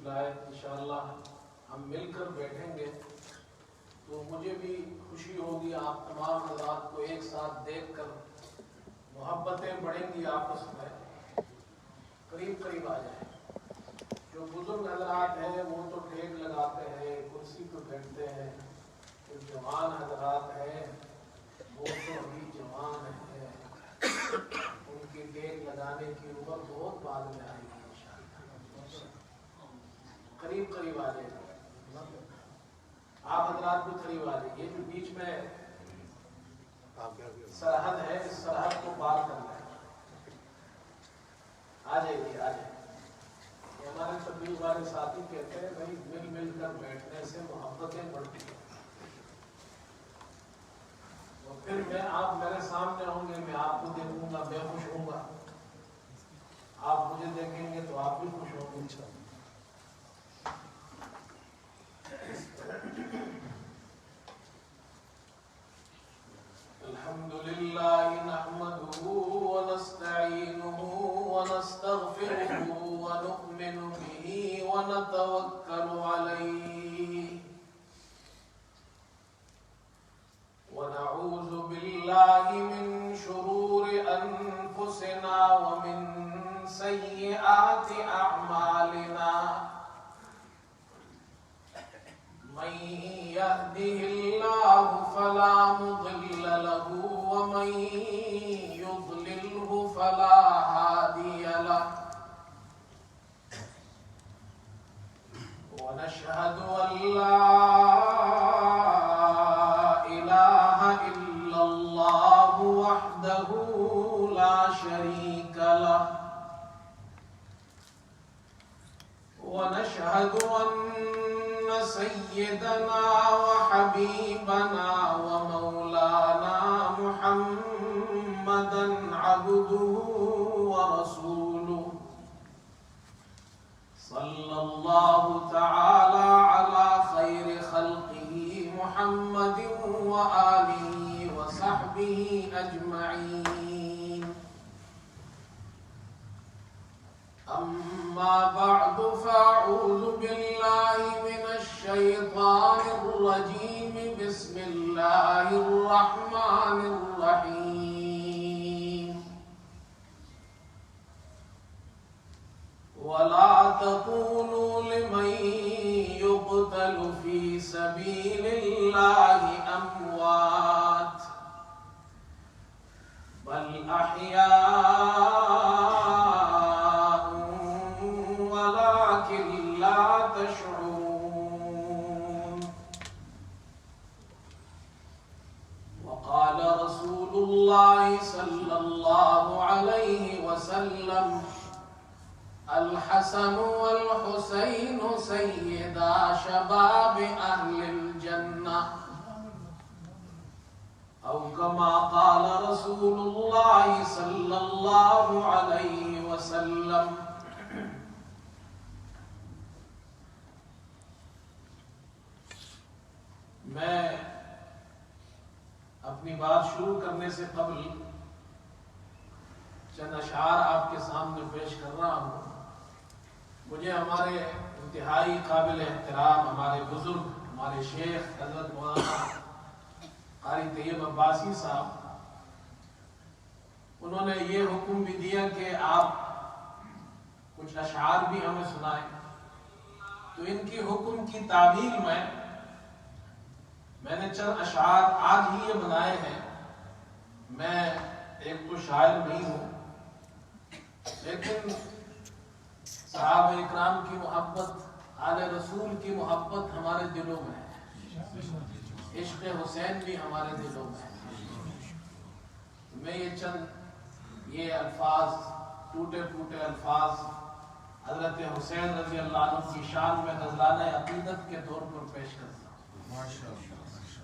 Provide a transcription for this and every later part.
تشریف لائے، انشاءاللہ ہم مل کر بیٹھیں گے تو مجھے بھی خوشی ہوگی آپ تمام حضرات کو ایک ساتھ دیکھ کر، محبتیں بڑھیں گی آپس میں، قریب قریب آ جائیں۔ جو بزرگ حضرات ہیں وہ تو ٹیک لگاتے ہیں، کرسی پہ بیٹھتے ہیں، جو جوان حضرات ہیں وہ تو ابھی جوان ہیں، ان کی ٹیک لگانے کی عمر بہت بعد میں آئے گی انشاءاللہ۔ قریب قریب آ جائیں، آپ حضرات بھی قریب آ جائیں۔ یہ جو بیچ میں سرحد ہے، اس سرحد کو پار کرنا ہے، آ جائیے آ جائیے۔ یہ ہمارے تبلیغ والے ساتھی کہتے ہیں بھائی مل مل کر بیٹھنے سے محبتیں بڑھتی ہیں، اور پھر آپ میرے سامنے ہوں گے، میں آپ کو دیکھوں گا، میں خوش ہوں گا، آپ مجھے دیکھیں گے تو آپ بھی خوش ہوں گے انشاءاللہ۔ الحمد لله نحمده ونستعينه ونستغفره ونؤمن به ونتوكل عليه ونعوذ بالله من شرور أنفسنا ومن سيئات أعمالنا، من يهده الله فلا مضل له ومن يضلله فلا هادي له، ونشهد أن لا إله إلا الله وحده لا شريك له، ونشهد أن سيدنا وحبيبنا ومولانا محمدا عبده ورسوله، صلى الله تعالى على خير خلقه محمد وآله وصحبه أجمعين، أما بعد فأعوذ بالله من الشيطان الرجيم، بسم الله الرحمن الرحيم، ولا تقولوا لمن يقتل في سبيل الله أموات بل أحياء ولكن لا تشعرون، وقال رسول الله صلى الله عليه وسلم: الحسن والحسين سيدا شباب أهل الجنة، أو كما قال رسول الله صلى الله عليه وسلم۔ میں اپنی بات شروع کرنے سے قبل چند اشعار آپ کے سامنے پیش کر رہا ہوں۔ مجھے ہمارے انتہائی قابل احترام ہمارے بزرگ، ہمارے شیخ حضرت مولانا قاری طیب عباسی صاحب، انہوں نے یہ حکم بھی دیا کہ آپ کچھ اشعار بھی ہمیں سنائیں، تو ان کی حکم کی تعمیل میں نے چند اشعار آج ہی یہ بنائے ہیں۔ میں ایک تو شاعر نہیں ہوں، لیکن صحابہ اکرام کی محبت، آل رسول کی محبت ہمارے دلوں میں ہے، عشق حسین بھی ہمارے دلوں میں ہے۔ میں یہ چند الفاظ، ٹوٹے پھوٹے الفاظ حضرت حسین رضی اللہ عنہ کی شان میں غزلانہ عقیدت کے طور پر پیش کرتا ہوں۔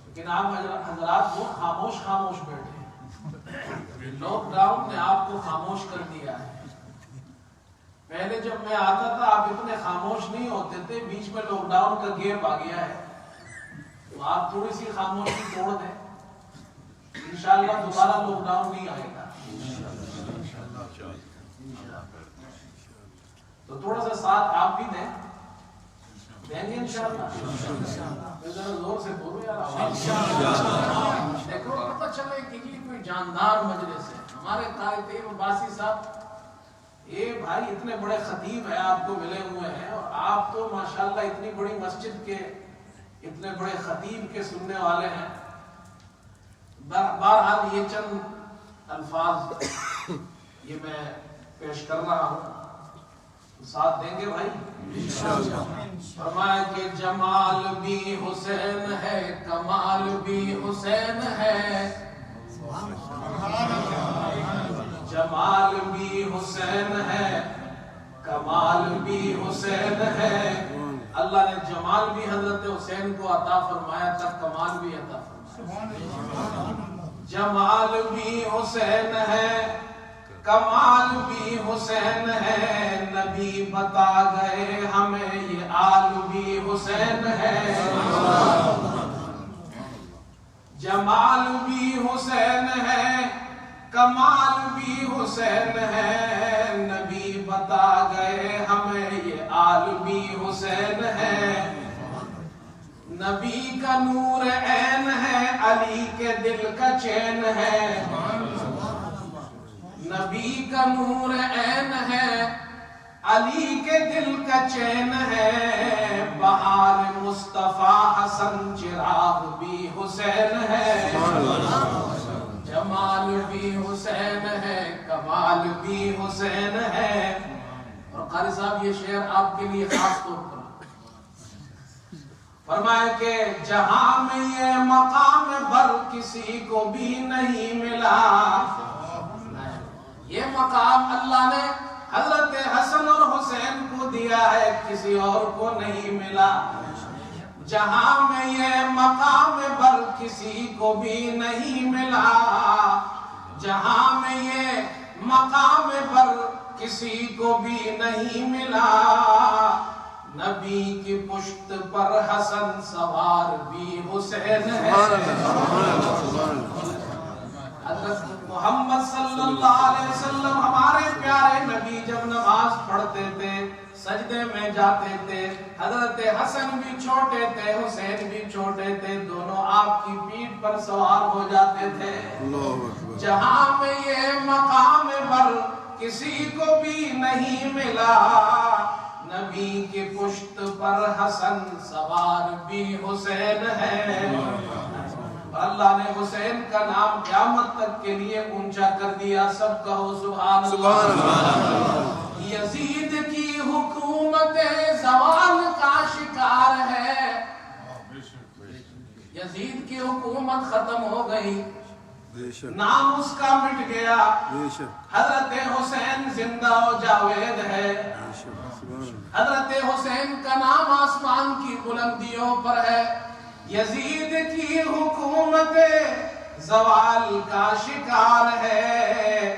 لیکن آپ حضرات وہ خاموش بیٹھے ہیں، لاک ڈاؤن نے آپ کو خاموش کر دیا ہے۔ پہلے جب میں آتا تھا آپ اتنے خاموش نہیں ہوتے تھے، بیچ میں لاک ڈاؤن کا گیپ آ گیا ہے، تو آپ تھوڑی سی خاموشی توڑ دیں، انشاءاللہ دوبارہ لاک ڈاؤن نہیں آئے گا۔ تو تھوڑا سا ساتھ آپ بھی دیں، دیں گے انشاءاللہ؟ ذرا زور سے بولو یار، دیکھو پتہ چلے کہ یہ کوئی جاندار مجلس ہے. ہمارے قائد عباسی صاحب یہ بھائی اتنے بڑے خطیب ہیں آپ کو ملے ہوئے ہیں، اور آپ تو ماشاءاللہ اتنی بڑی مسجد کے اتنے بڑے خطیب کے سننے والے ہیں. بہرحال یہ چند الفاظ یہ میں پیش کر رہا ہوں، ساتھ دیں گے بھائی انشاءاللہ. فرمایا کہ جمال بھی حسین ہے، کمال بھی حسین ہے، جمال بھی حسین ہے، کمال بھی حسین ہے. اللہ نے جمال بھی حضرت حسین کو عطا فرمایا تھا، کمال بھی عطا فرمایا. جمال بھی حسین ہے، کمال بھی حسین ہے، نبی بتا گئے ہمیں یہ آل بھی حسین ہے. جمال بھی حسین ہے، کمال بھی حسین ہے، نبی بتا گئے ہمیں یہ آل بھی حسین ہے. نبی کا نور عین ہے، علی کے دل کا چین ہے. نبی کا نور عین ہے، علی کے دل کا چین ہے. بہار مصطفیٰ حسن چراغ بھی حسین ہے. جمال بھی حسین ہے، کمال بھی حسین ہے. اور قاری صاحب یہ شعر آپ کے لیے خاص طور پر فرمائے کہ جہاں میں یہ مقام بر کسی کو بھی نہیں ملا. یہ مقام اللہ نے حضرت حسن اور حسین کو دیا ہے، کسی اور کو نہیں ملا. جہاں میں یہ مقام بر کسی کو بھی نہیں ملا. جہاں میں یہ مقام بر کسی کو بھی نہیں ملا. نبی کی پشت پر حسن سوار بھی حسین ہے. حضرت محمد صلی اللہ علیہ وسلم ہمارے پیارے نبی جب نماز پڑھتے تھے، سجدے میں جاتے تھے، حضرت حسن بھی چھوٹے تھے، حسین بھی چھوٹے تھے، دونوں آپ کی پیٹھ پر سوار ہو جاتے تھے. جہاں میں یہ مقام بر کسی کو بھی نہیں ملا. نبی کی پشت پر حسن سوار بھی حسین ہے. اللہ نے حسین کا نام قیامت تک کے لیے اونچا کر دیا. سب کہو سبحان اللہ. یزید کی حکومت زوال کا شکار ہے. یزید کی حکومت ختم ہو گئی، نام اس کا مٹ گیا. حضرت حسین زندہ و جاوید ہے. حضرت حسین کا نام آسمان کی بلندیوں پر ہے. یزید کی حکومت زوال کا شکار ہے.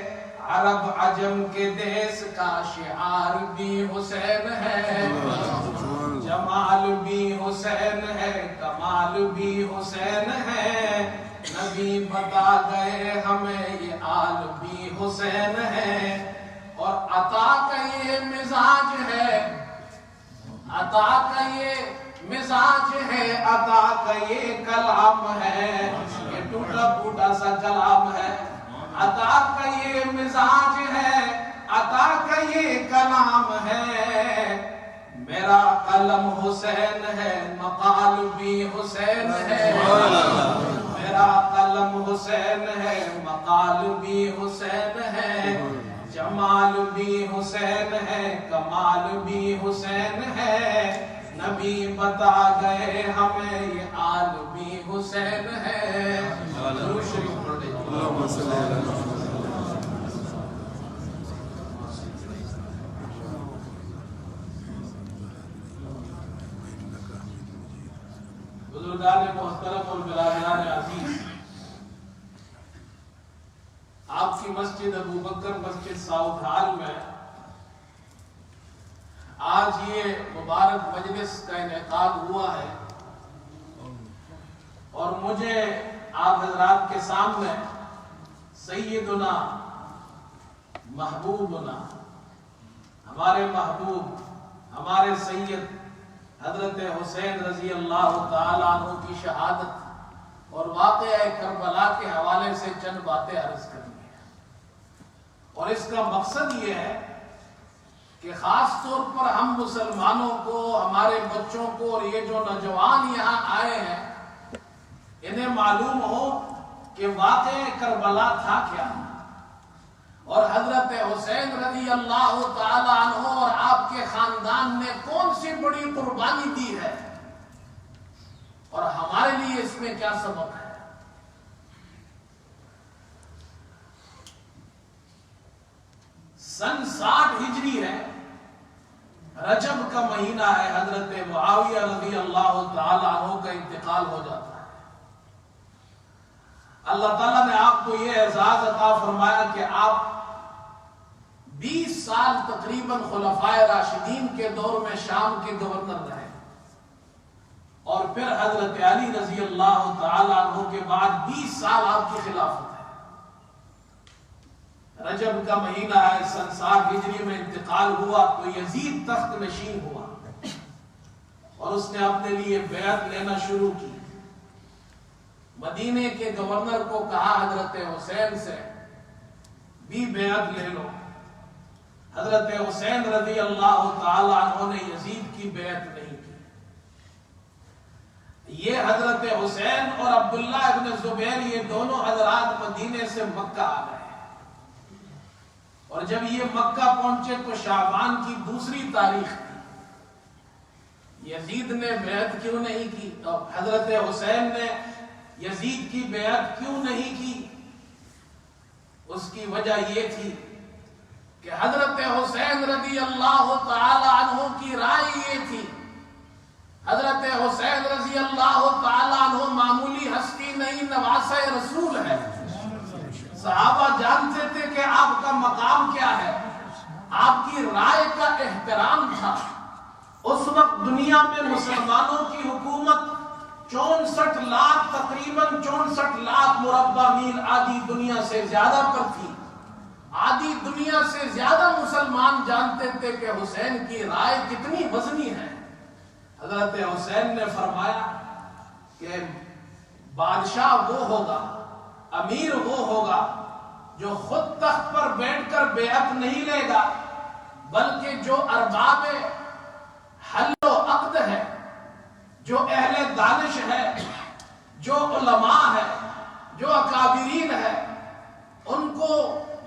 عرب عجم کے دیس کا شعار بھی حسین ہے. جمال بھی حسین ہے، کمال بھی حسین ہے. نبی بتا گئے ہمیں یہ آل بھی حسین ہے. اور عطا کا یہ مزاج ہے، عطا کا یہ مزاج ہے، عطا کا یہ کلام ہے. یہ ٹوٹا پھوٹا سا کلام ہے. عطا کا یہ مزاج ہے، عطا کا یہ کلام ہے. میرا قلم حسین ہے، مقال بھی حسین ہے. میرا قلم حسین ہے، مقال بھی حسین ہے. جمال بھی حسین ہے، کمال بھی حسین ہے. نبی بتا گئے ہمیں یہ آل بھی حسین ہے. درود شریف پڑھ لیں. اللہم صلی اللہ علیہ وسلم. بزرگان محترم اور برادران عزیز، آپ کی مسجد ابو بکر مسجد ساؤتھ ہال میں آج یہ مبارک مجلس کا انعقاد ہوا ہے. اور مجھے آپ حضرات کے سامنے سیدنا محبوبنا، ہمارے محبوب، ہمارے سید حضرت حسین رضی اللہ تعالیٰ عنہ کی شہادت اور واقعہ کربلا کے حوالے سے چند باتیں عرض کرنی ہیں، اور اس کا مقصد یہ ہے کہ خاص طور پر ہم مسلمانوں کو، ہمارے بچوں کو، اور یہ جو نوجوان یہاں آئے ہیں انہیں معلوم ہو کہ واقعہ کربلا تھا کیا، اور حضرت حسین رضی اللہ تعالی عنہ اور آپ کے خاندان نے کون سی بڑی قربانی دی ہے، اور ہمارے لیے اس میں کیا سبق ہے۔ سن 60 ہجری ہے، رجب کا مہینہ ہے، حضرت معاویہ رضی اللہ تعالی عنہ کا انتقال ہو جاتا ہے۔ اللہ تعالیٰ نے آپ کو یہ اعزاز عطا فرمایا کہ آپ 20 سال تقریباً خلفائے راشدین کے دور میں شام کے گورنر رہے، اور پھر حضرت علی رضی اللہ تعالی عنہ کے بعد 20 سال آپ کی خلافت ہے۔ رجب کا مہینہ ہے، سن 60 ہجری میں انتقال ہوا تو یزید تخت نشین ہوا، اور اس نے اپنے لیے بیعت لینا شروع کی۔ مدینے کے گورنر کو کہا حضرت حسین سے بھی بیعت لے لو۔ حضرت حسین رضی اللہ تعالی عنہ نے یزید کی بیعت نہیں کی۔ یہ حضرت حسین اور عبداللہ ابن زبیر یہ دونوں حضرات مدینے سے مکہ آ گئے، اور جب یہ مکہ پہنچے تو شعبان کی 2 تاریخ تھی۔ یزید نے بیعت کیوں نہیں کی؟ تو حضرت حسین نے یزید کی بیعت کیوں نہیں کی؟ اس کی وجہ یہ تھی کہ حضرت حسین رضی اللہ تعالی عنہ کی رائے یہ تھی، حضرت حسین رضی اللہ تعالی عنہ معمولی ہستی نہیں، نواسہ رسول ہے۔ صحابہ جانتے تھے کہ آپ کا مقام کیا ہے، آپ کی رائے کا احترام تھا۔ اس وقت دنیا میں مسلمانوں کی حکومت 64 لاکھ تقریباً 64 لاکھ مربع میل آدھی دنیا سے زیادہ پر تھی۔ آدھی دنیا سے زیادہ مسلمان جانتے تھے کہ حسین کی رائے کتنی وزنی ہے۔ حضرت حسین نے فرمایا کہ بادشاہ وہ ہوگا، امیر وہ ہوگا جو خود تخت پر بیٹھ کر بیعت نہیں لے گا، بلکہ جو ارباب حل و عقد ہے، جو اہل دانش ہے، جو علماء ہے، جو اکابرین ہے، ان کو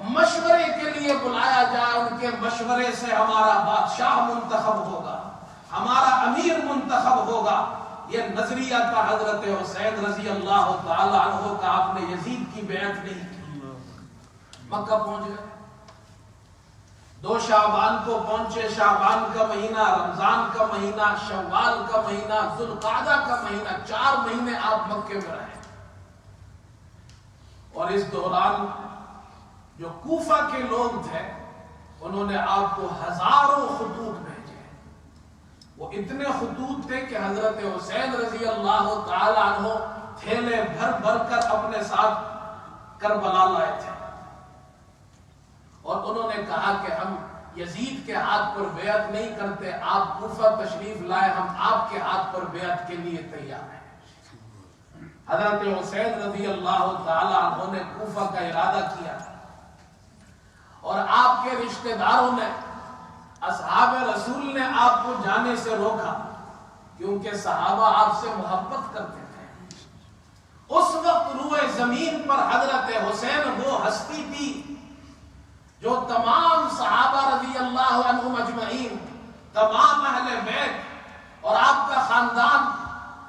مشورے کے لیے بلایا جائے، ان کے مشورے سے ہمارا بادشاہ منتخب ہوگا، ہمارا امیر منتخب ہوگا۔ یہ نظریہ تھا حضرت حسین رضی اللہ تعالی عنہ کا۔ آپ نے یزید کی بیعت نہیں کی۔ مکہ پہنچ گئے، 2 شعبان کو پہنچے۔ شعبان کا مہینہ، رمضان کا مہینہ، شوال کا مہینہ، ذوالقعدہ کا مہینہ، 4 مہینے آپ مکے میں رہے، اور اس دوران جو کوفہ کے لوگ تھے انہوں نے آپ کو ہزاروں خطوط بھیجے۔ وہ اتنے خطوط تھے کہ حضرت حسین رضی اللہ تعالی عنہ تھیلے بھر بھر کر اپنے ساتھ کربلا لائے تھے، اور انہوں نے کہا کہ ہم یزید کے ہاتھ پر بیعت نہیں کرتے، آپ کوفہ تشریف لائے، ہم آپ کے ہاتھ پر بیعت کے لیے تیار ہیں۔ حضرت حسین رضی اللہ تعالی عنہ نے کوفہ کا ارادہ کیا، اور آپ کے رشتہ داروں نے، اصحاب رسول نے آپ کو جانے سے روکا، کیونکہ صحابہ آپ سے محبت کرتے تھے۔ اس وقت روئے زمین پر حضرت حسین وہ ہستی تھی جو تمام صحابہ رضی اللہ عنہم اجمعین، تمام اہل بیت اور آپ کا خاندان،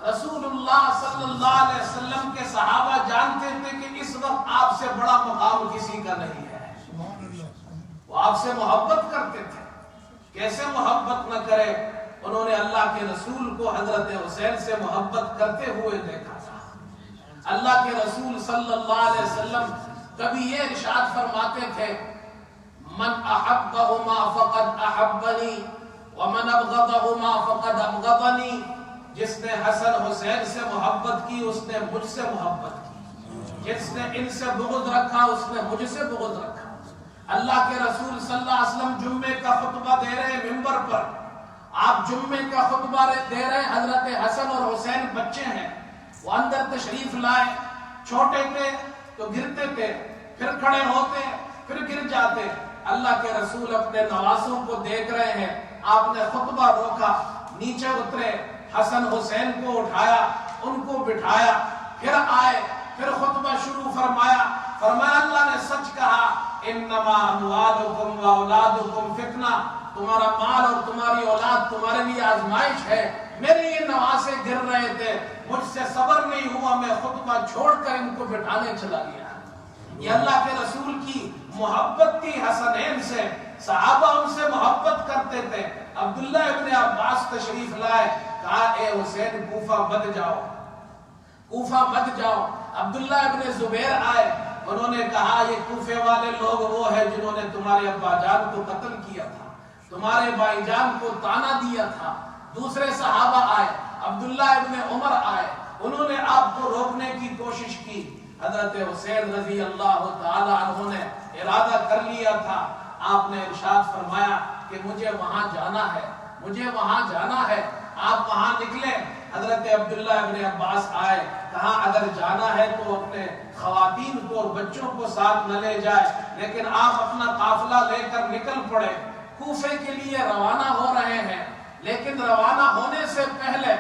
رسول اللہ صلی اللہ علیہ وسلم کے صحابہ جانتے تھے کہ اس وقت آپ سے بڑا مقام کسی کا نہیں ہے۔ وہ آپ سے محبت کرتے تھے، کیسے محبت نہ کرے۔ انہوں نے اللہ کے رسول کو حضرت حسین سے محبت کرتے ہوئے دیکھا تھا۔ اللہ کے رسول صلی اللہ علیہ وسلم کبھی یہ ارشاد فرماتے تھے، من احبہما فقد احبنی ومن ابغضہما فقد ابغضنی۔ جس نے حسن حسین سے محبت کی اس نے مجھ سے محبت کی، جس نے ان سے بغض رکھا اس نے مجھ سے بغض رکھا۔ اللہ کے رسول صلی اللہ علیہ وسلم جمعے کا خطبہ دے رہے ممبر پر، آپ جمعے کا خطبہ دے رہے ہیں، حضرت حسن اور حسین بچے ہیں، وہ اندر تشریف لائے، چھوٹے تھے تو گرتے تھے، پھر کھڑے ہوتے پھر گر جاتے۔ اللہ کے رسول اپنے نوازوں کو دیکھ رہے ہیں، آپ نے خطبہ روکا، نیچے اترے، حسن حسین کو اٹھایا، ان کو بٹھایا، پھر آئے، پھر خطبہ شروع فرمایا اللہ نے سچ کہا، انما اموالکم و اولادکم فتنہ، تمہارا مال اور تمہاری اولاد تمہارے لیے آزمائش ہے۔ میرے یہ نواسے گر رہے تھے، مجھ سے صبر نہیں ہوا، میں خطبہ چھوڑ کر ان کو بٹھانے چلا گیا۔ یہ اللہ کے رسول کی محبت تھی حسنین سے، صحابہ ان سے محبت کرتے تھے۔ عبداللہ ابن عباس تشریف لائے، کہا اے حسین کوفہ مت جاؤ، کوفہ مت جاؤ۔ عبداللہ ابن زبیر آئے، انہوں نے کہا یہ کوفے والے لوگ وہ ہیں جنہوں نے تمہارے ابا جان کو قتل کیا تھا، تمہارے بھائی جان کو طعنہ دیا تھا۔ دوسرے صحابہ آئے، عبداللہ ابن عمر آئے، انہوں نے آپ کو روکنے کی کوشش کی۔ حضرت حسین رضی اللہ تعالی عنہ نے ارادہ کر لیا تھا، آپ نے ارشاد فرمایا کہ مجھے وہاں جانا ہے، مجھے وہاں جانا ہے۔ آپ وہاں نکلے، حضرت عبداللہ ابن عباس آئے، کہا اگر جانا ہے تو اپنے خواتین کو اور بچوں کو ساتھ نہ لے جائے، لیکن آپ اپنا قافلہ لے کر نکل پڑے، کوفے کے لیے روانہ ہو رہے ہیں۔ لیکن روانہ ہونے سے پہلے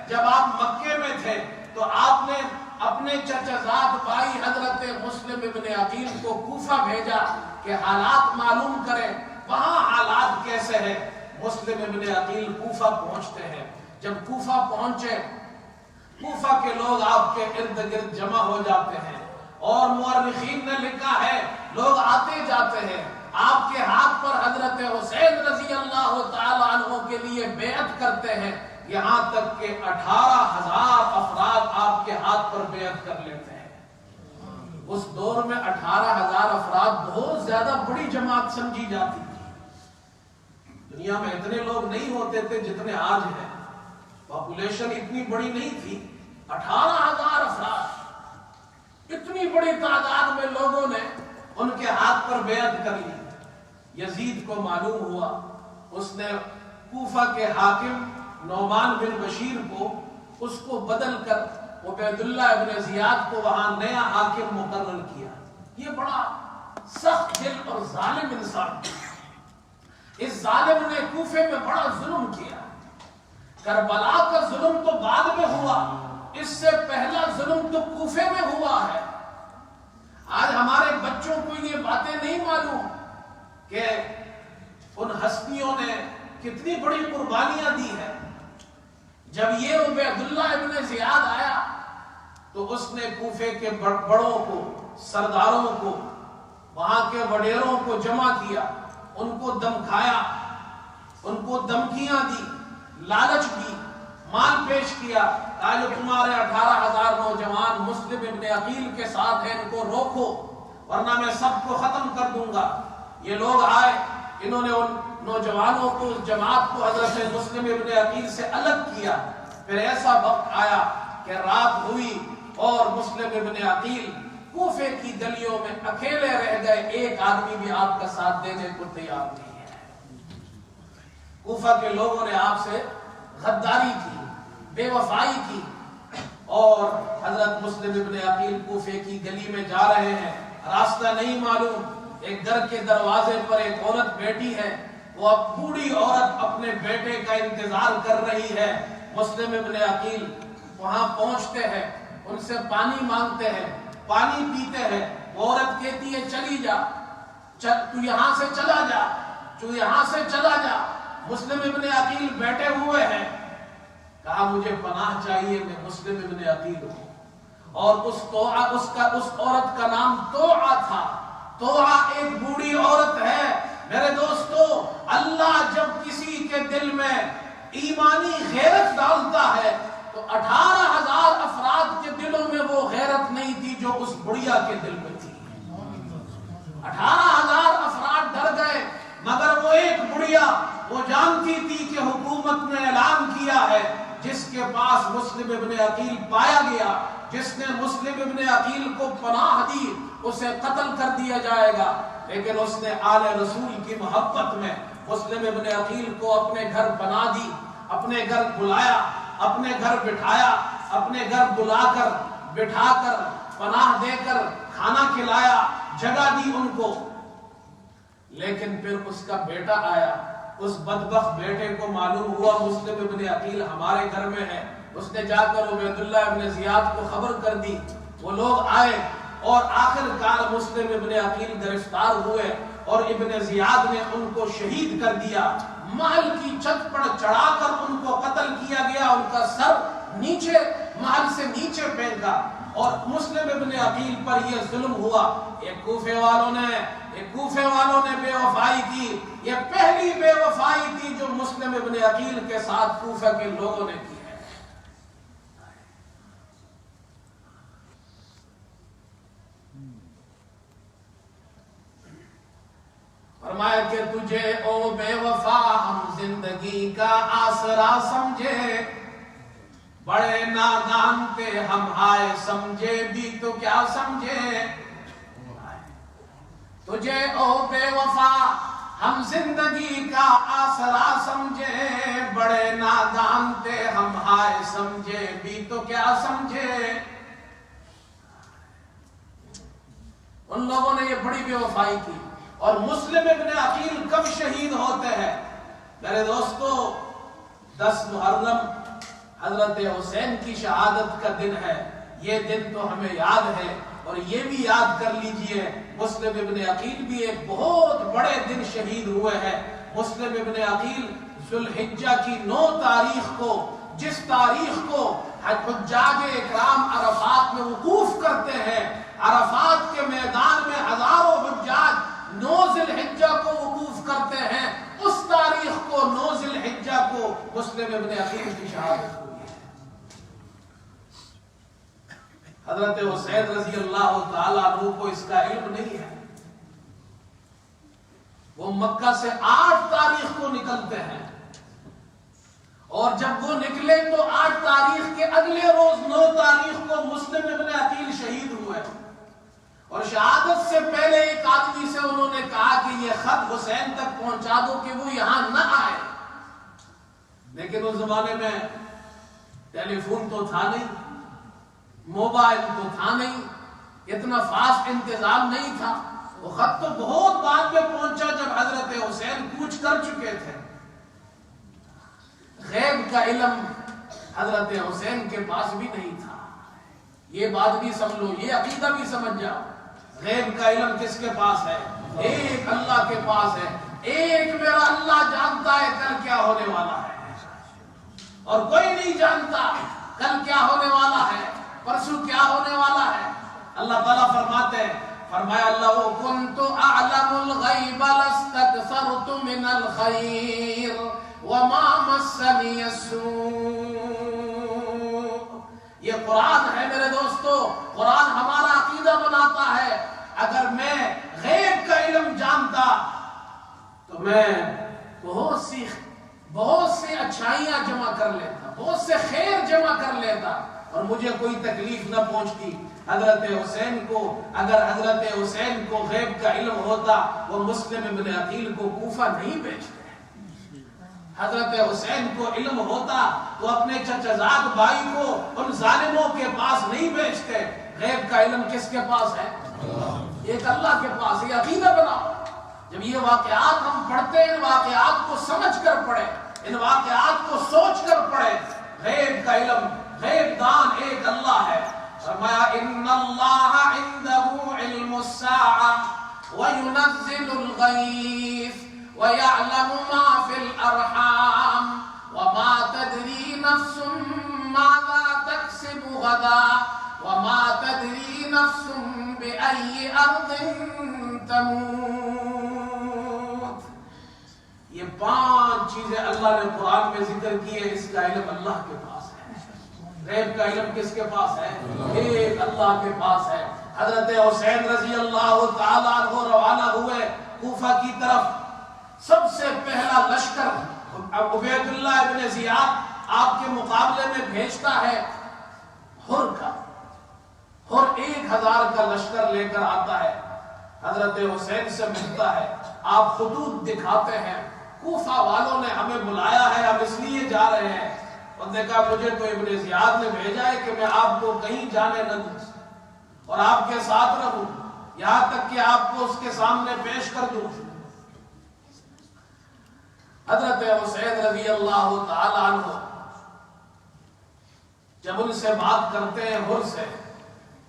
جب آپ مکے میں تھے تو آپ نے اپنے چچزاد بھائی حضرت مسلم ابن عقیل کو کوفہ بھیجا کہ حالات معلوم کریں، وہاں حالات کیسے ہیں۔ مسلم ابن عقیل کوفہ پہنچتے ہیں، جب کوفہ پہنچے، کوفہ کے لوگ آپ کے ارد گرد جمع ہو جاتے ہیں، اور مورخین نے لکھا ہے لوگ آتے جاتے ہیں، آپ کے ہاتھ پر حضرت حسین رضی اللہ تعالی عنہ کے لیے بیعت کرتے ہیں، یہاں تک کہ 18,000 افراد آپ کے ہاتھ پر بیعت کر لیتے ہیں۔ اس دور میں 18,000 افراد بہت زیادہ بڑی جماعت سمجھی جاتی تھی، دنیا میں اتنے لوگ نہیں ہوتے تھے جتنے آج ہیں، پاپولیشن اتنی بڑی نہیں تھی۔ 18,000 افراد، اتنی بڑی تعداد میں لوگوں نے ان کے ہاتھ پر بیعت کر لی۔ یزید کو معلوم ہوا، اس نے کوفہ کے حاکم نعمان بن بشیر کو اس کو بدل کر عبید اللہ ابن زیاد کو وہاں نیا حاکم مقرر کیا۔ یہ بڑا سخت دل اور ظالم انسان تھا، اس ظالم نے کوفے میں بڑا ظلم کیا۔ کربلا کا ظلم تو بعد میں ہوا، اس سے پہلا ظلم تو کوفے میں ہوا ہے۔ آج ہمارے بچوں کو یہ باتیں نہیں معلوم کہ ان ہستیوں نے کتنی بڑی قربانیاں دی ہیں۔ جب یہ عبید اللہ ابن زیاد آیا تو اس نے کوفے کے بڑوں کو، سرداروں کو، وہاں کے وڈیروں کو جمع کیا، ان کو دمکایا، ان کو دھمکیاں دی، لالچ دی، مال پیش کیا، جو تمہارے 18,000 نوجوان مسلم ابن عقیل کے ساتھ ہیں ان کو روکو ورنہ میں سب کو ختم کر دوں گا۔ یہ لوگ آئے، انہوں نے ان نوجوانوں کو، اس جماعت کو حضرت مسلم ابن عقیل سے الگ کیا۔ پھر ایسا وقت آیا کہ رات ہوئی اور مسلم ابن عقیل کوفے کی گلیوں میں اکیلے رہ گئے، ایک آدمی بھی آپ کا ساتھ دینے کو تیار نہیں ہے۔ کوفہ کے لوگوں نے آپ سے غداری کی، بے وفائی کی، اور حضرت مسلم ابن عقیل کوفے کی گلی میں جا رہے ہیں، راستہ نہیں معلوم۔ ایک گھر کے دروازے پر ایک عورت بیٹھی ہے، وہ بوڑھی عورت اپنے بیٹے کا انتظار کر رہی ہے۔ مسلم ابن عقیل وہاں پہنچتے ہیں، ان سے پانی مانگتے ہیں، پانی پیتے ہیں۔ وہ عورت کہتی ہے چلی جا، تو یہاں سے چلا جا، تو یہاں سے چلا جا۔ مسلم ابن عقیل بیٹھے ہوئے ہیں، کہا مجھے پناہ چاہیے، میں مسلم ابن عقیل ہوں۔ اور اس عورت کا نام توعہ تھا۔ توعہ ایک بوڑھی عورت ہے۔ میرے دوستو، اللہ جب کسی کے دل میں ایمانی غیرت ڈالتا ہے تو 18,000 افراد کے دلوں میں وہ غیرت نہیں تھی جو اس بڑھیا کے دل میں تھی۔ 18,000 افراد ڈر گئے، مگر وہ ایک بڑھیا، وہ جانتی تھی کہ حکومت نے اعلان کیا ہے جس کے پاس مسلم ابن عقیل پایا گیا، جس نے مسلم ابن عقیل کو پناہ دی، اسے قتل کر دیا جائے گا۔ لیکن اس نے آل رسول کی محبت میں مسلم ابن عقیل کو اپنے گھر بنا دی، اپنے گھر بلایا، اپنے گھر بٹھایا، اپنے گھر بلا کر بٹھا کر پناہ دے کر کھانا کھلایا، جگہ دی ان کو۔ لیکن پھر اس کا بیٹا آیا، اس بدبخت بیٹے کو معلوم ہوا مسلم ابن عقیل ہمارے گھر میں ہے، اس نے جا کر عبید اللہ ابن زیاد کو خبر کر دی۔ وہ لوگ آئے اور آخر کار مسلم ابن عقیل گرفتار ہوئے اور ابن زیاد نے ان کو شہید کر دیا۔ محل کی چھت پر چڑھا کر ان کو قتل کیا گیا، ان کا سر نیچے محل سے نیچے پھینکا، اور مسلم ابن عقیل پر یہ ظلم ہوا۔ ایک کوفے والوں نے بے وفائی کی، یہ پہلی بے وفائی تھی جو مسلم ابن عقیل کے ساتھ کوفہ کے لوگوں نے کی ہے۔ فرمایا کہ تجھے او بے وفا ہم زندگی کا آسرا سمجھے، بڑے نادان تھے ہم ہائے سمجھے بھی تو کیا سمجھے۔ تجھے او بے وفا ہم زندگی کا آسرا سمجھے، بڑے نادان تھے ہم ہائے سمجھے بھی تو کیا سمجھے۔ ان لوگوں نے یہ بڑی بے وفائی کی۔ اور مسلم ابن عقیل کب شہید ہوتے ہیں؟ میرے دوستو 10 محرم حضرت حسین کی شہادت کا دن ہے۔ یہ دن تو ہمیں یاد ہے، اور یہ بھی یاد کر لیجئے مسلم ابن عقیل بھی ایک بہت بڑے دن شہید ہوئے ہیں۔ مسلم ابن عقیل ذوالحجہ کی 9 تاریخ کو، جس تاریخ کو حجاج اکرام عرفات میں وقوف کرتے ہیں، عرفات کے میدان میں ہزاروں حجاج 9 ذی الحجہ کو وقوف کرتے ہیں، اس تاریخ کو 9 ذی الحجہ کو مسلم ابن عقیل کی شہادت ہوئی ہے۔ حضرت حسین رضی اللہ تعالیٰ عنہ کو اس کا علم نہیں ہے۔ وہ مکہ سے 8 تاریخ کو نکلتے ہیں، اور جب وہ نکلے تو 8 تاریخ کے اگلے روز 9 تاریخ کو مسلم ابن عقیل شہید ہوئے، اور شہادت سے پہلے ایک آدمی سے انہوں نے کہا کہ یہ خط حسین تک پہنچا دو کہ وہ یہاں نہ آئے۔ لیکن اس زمانے میں ٹیلی فون تو تھا نہیں، موبائل تو تھا نہیں، اتنا فاسٹ انتظام نہیں تھا۔ وہ خط تو بہت بعد میں پہنچا جب حضرت حسین کوچ کر چکے تھے۔ غیب کا علم حضرت حسین کے پاس بھی نہیں تھا۔ یہ بات بھی سمجھ لو، یہ عقیدہ بھی سمجھ جاؤ۔ غیب کا علم کس کے پاس ہے؟ ایک اللہ کے پاس ہے۔ ایک میرا اللہ جانتا ہے کل کیا ہونے والا ہے، اور کوئی نہیں جانتا کل کیا ہونے والا ہے، پرسوں کیا ہونے والا ہے۔ اللہ تعالیٰ فرماتے ہیں، فرمایا لو کنت اعلم الغیب لاستکثرت من الخیر وما مسنی السوء۔ یہ قرآن ہے میرے دوستو، قرآن ہمارا عقیدہ بناتا ہے۔ اگر میں غیب کا علم جانتا تو میں بہت سی اچھائیاں جمع کر لیتا، بہت سے خیر جمع کر لیتا، اور مجھے کوئی تکلیف نہ پہنچتی۔ حضرت حسین کو، اگر حضرت حسین کو غیب کا علم ہوتا، وہ مسلم ابن عقیل کو کوفہ نہیں بھیجتے۔ حضرت حسین کو علم ہوتا تو اپنے چچزاد بھائی کو ان ظالموں کے پاس نہیں بھیجتے۔ غیب کا علم کس کے پاس ہے؟ ایک اللہ کے پاس۔ یہ عقیدہ بناؤ۔ جب یہ واقعات ہم پڑھتے ہیں، ان واقعات کو سمجھ کر پڑھیں، ان واقعات کو سوچ کر پڑھیں۔ غیب کا علم، غیب دان ایک اللہ ہے۔ فرمایا ان اللہ عنده علم الساعة وينزل الغیث وَيَعْلَمُ مَا فِي الْأَرْحَامِ وَمَا تَدْرِي نَفْسٌ مَاذَا تَكْسِبُ غَدًا وَمَا تَدْرِي نَفْسٌ بِأَيِّ أَرْضٍ تَمُوتُ۔ یہ 5 چیزیں اللہ نے قرآن میں ذکر کی ہے، اس کا علم اللہ کے پاس ہے۔ غیب کا علم کس کے پاس ہے؟ ایک اللہ کے پاس ہے۔ حضرت حسین رضی اللہ تعالیٰ عنہ روانہ ہوئے کوفہ کی طرف۔ سب سے پہلا لشکر عبید اللہ ابن زیاد آپ کے مقابلے میں بھیجتا ہے حر کا۔ حر 1000 کا لشکر لے کر آتا ہے، حضرت حسین سے ملتا ہے۔ آپ خطوط دکھاتے ہیں، کوفہ والوں نے ہمیں بلایا ہے، ہم اس لیے جا رہے ہیں۔ انہوں نے کہا مجھے تو ابن زیاد نے بھیجا ہے کہ میں آپ کو کہیں جانے نہ دوں اور آپ کے ساتھ رہوں، یہاں تک کہ آپ کو اس کے سامنے پیش کر دوں۔ حضرت حسین رضی اللہ تعالی عنہ جب ان سے بات کرتے ہیں حر سے،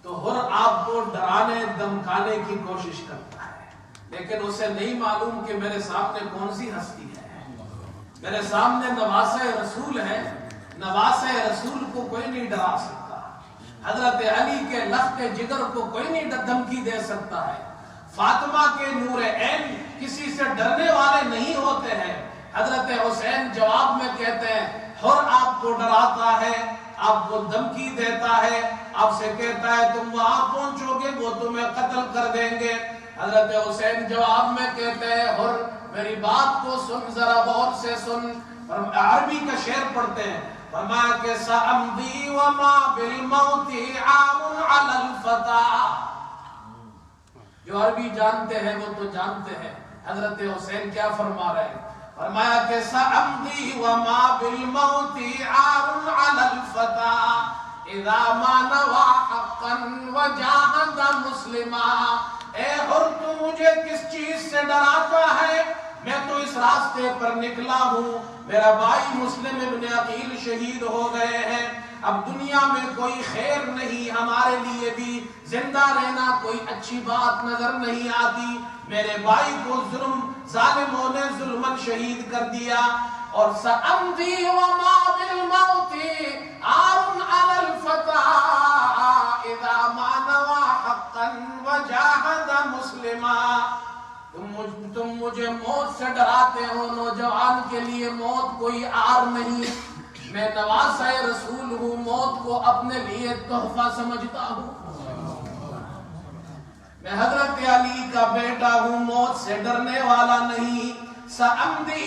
تو حر آپ کو ڈرانے دمکانے کی کوشش کرتا ہے، لیکن اسے نہیں معلوم کہ میرے سامنے کون سی ہستی ہے، میرے سامنے نواسہ رسول ہے، نواسہ رسول کو کوئی نہیں ڈرا سکتا، حضرت علی کے لخت جگر کو کوئی نہیں دھمکی دے سکتا ہے، فاطمہ کے نور عین کسی سے ڈرنے والے نہیں ہوتے ہیں۔ حضرت حسین جواب میں کہتے ہیں حر آپ کو ڈراتا ہے، آپ کو دھمکی دیتا ہے، آپ سے کہتا ہے تم وہاں پہنچو گے وہ تمہیں قتل کر دیں گے۔ حضرت حسین جواب میں کہتے ہیں حر میری بات کو سن، ذرا غور سے سن۔ عربی کا شعر پڑھتے ہیں، فرمایا کہ سأمضی وما بالموت عار علی الفتى۔ جو عربی جانتے ہیں وہ تو جانتے ہیں حضرت حسین کیا فرما رہے ہیں، فرمایا کہ سأمضی وما بالموت عار علی الفتى اذا ما نوى حقا وجاهد مسلما۔ اے حر تو مجھے کس چیز سے ڈراتا ہے؟ میں تو اس راستے پر نکلا ہوں، میرا بھائی مسلم ابن عقیل شہید ہو گئے ہیں، اب دنیا میں کوئی خیر نہیں، ہمارے لیے بھی زندہ رہنا کوئی اچھی بات نظر نہیں آتی۔ میرے بھائی کو ظالموں نے ظلماً شہید کر دیا، اور سأمضی وما بالموت عار علی الفتى اذا ما نوى حقا وجاهد مسلما۔ تم مجھے موت سے ڈراتے ہو، نوجوان کے لیے موت کوئی عار نہیں، میں نواسہ رسول ہوں، موت کو اپنے لیے تحفہ سمجھتا ہوں، میں حضرت علی کا بیٹا ہوں، موت سے ڈرنے والا نہیں۔ سأمضی